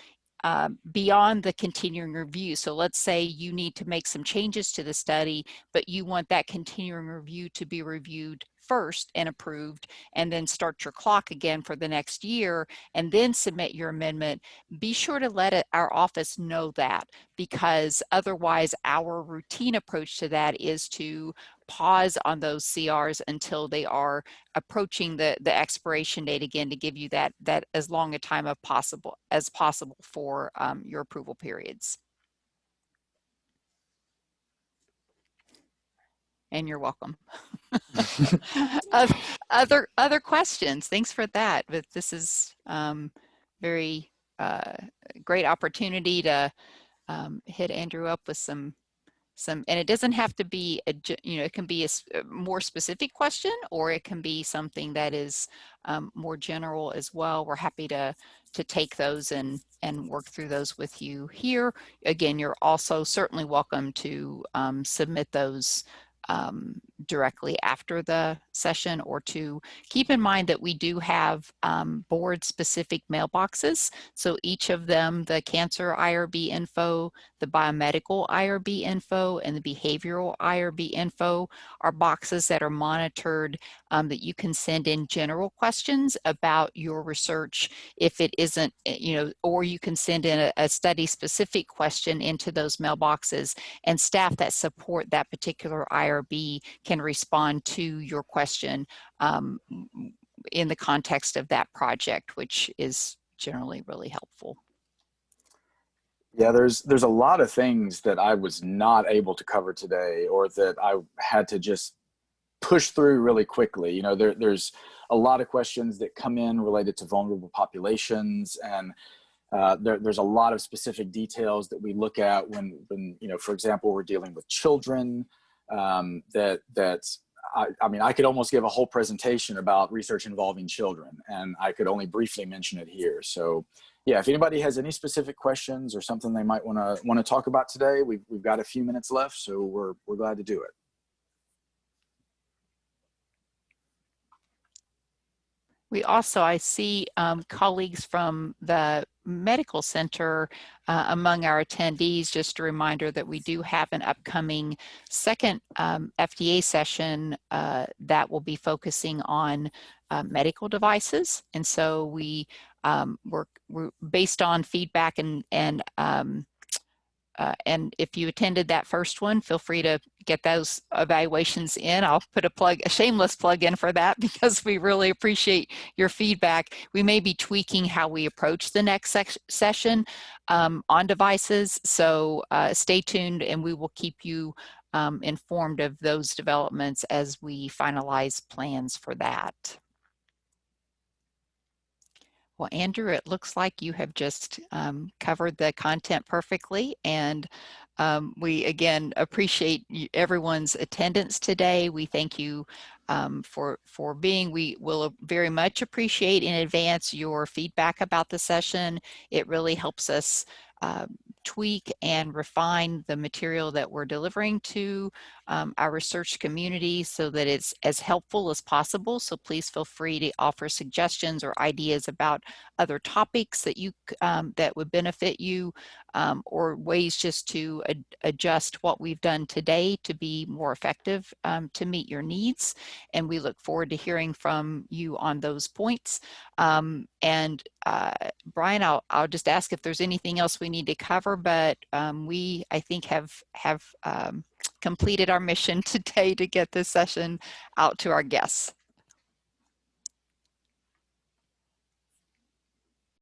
Speaker 3: beyond the continuing review, so let's say you need to make some changes to the study, but you want that continuing review to be reviewed first and approved, and then start your clock again for the next year, and then submit your amendment, be sure to let our office know that, because otherwise our routine approach to that is to pause on those CRs until they are approaching the expiration date again, to give you that as long a time as possible for your approval periods. And you're welcome. Other questions? Thanks for that. But this is very great opportunity to hit Andrew up with some, and it doesn't have to be it can be a more specific question, or it can be something that is more general as well. We're happy to take those and work through those with you here. Again, you're also certainly welcome to submit those directly after the session, or to keep in mind that we do have board specific mailboxes. So each of them, the cancer IRB info, the biomedical IRB info, and the behavioral IRB info, are boxes that are monitored, that you can send in general questions about your research if it isn't, or you can send in a study specific question into those mailboxes, and staff that support that particular IRB can respond to your question in the context of that project, which is generally really helpful.
Speaker 1: Yeah, there's a lot of things that I was not able to cover today, or that I had to just push through really quickly. There's a lot of questions that come in related to vulnerable populations, and there's a lot of specific details that we look at when for example, we're dealing with children. I mean, I could almost give a whole presentation about research involving children, and I could only briefly mention it here. So yeah, if anybody has any specific questions or something they might want to talk about today, we've got a few minutes left, so we're glad to do it.
Speaker 3: We also, I see colleagues from the medical center among our attendees. Just a reminder that we do have an upcoming second FDA session that will be focusing on medical devices. And so we're based on feedback and if you attended that first one, feel free to get those evaluations in. I'll put a shameless plug in for that, because we really appreciate your feedback. We may be tweaking how we approach the next session on devices. So stay tuned, and we will keep you informed of those developments as we finalize plans for that. Well, Andrew, it looks like you have just covered the content perfectly, and we again appreciate everyone's attendance today. We thank you for being. We will very much appreciate in advance your feedback about the session. It really helps us tweak and refine the material that we're delivering to our research community so that it's as helpful as possible. So please feel free to offer suggestions or ideas about other topics that that would benefit you, or ways just to adjust what we've done today to be more effective to meet your needs. And we look forward to hearing from you on those points. Brian, I'll just ask if there's anything else we need to cover, but we, I think, have completed our mission today to get this session out to our guests.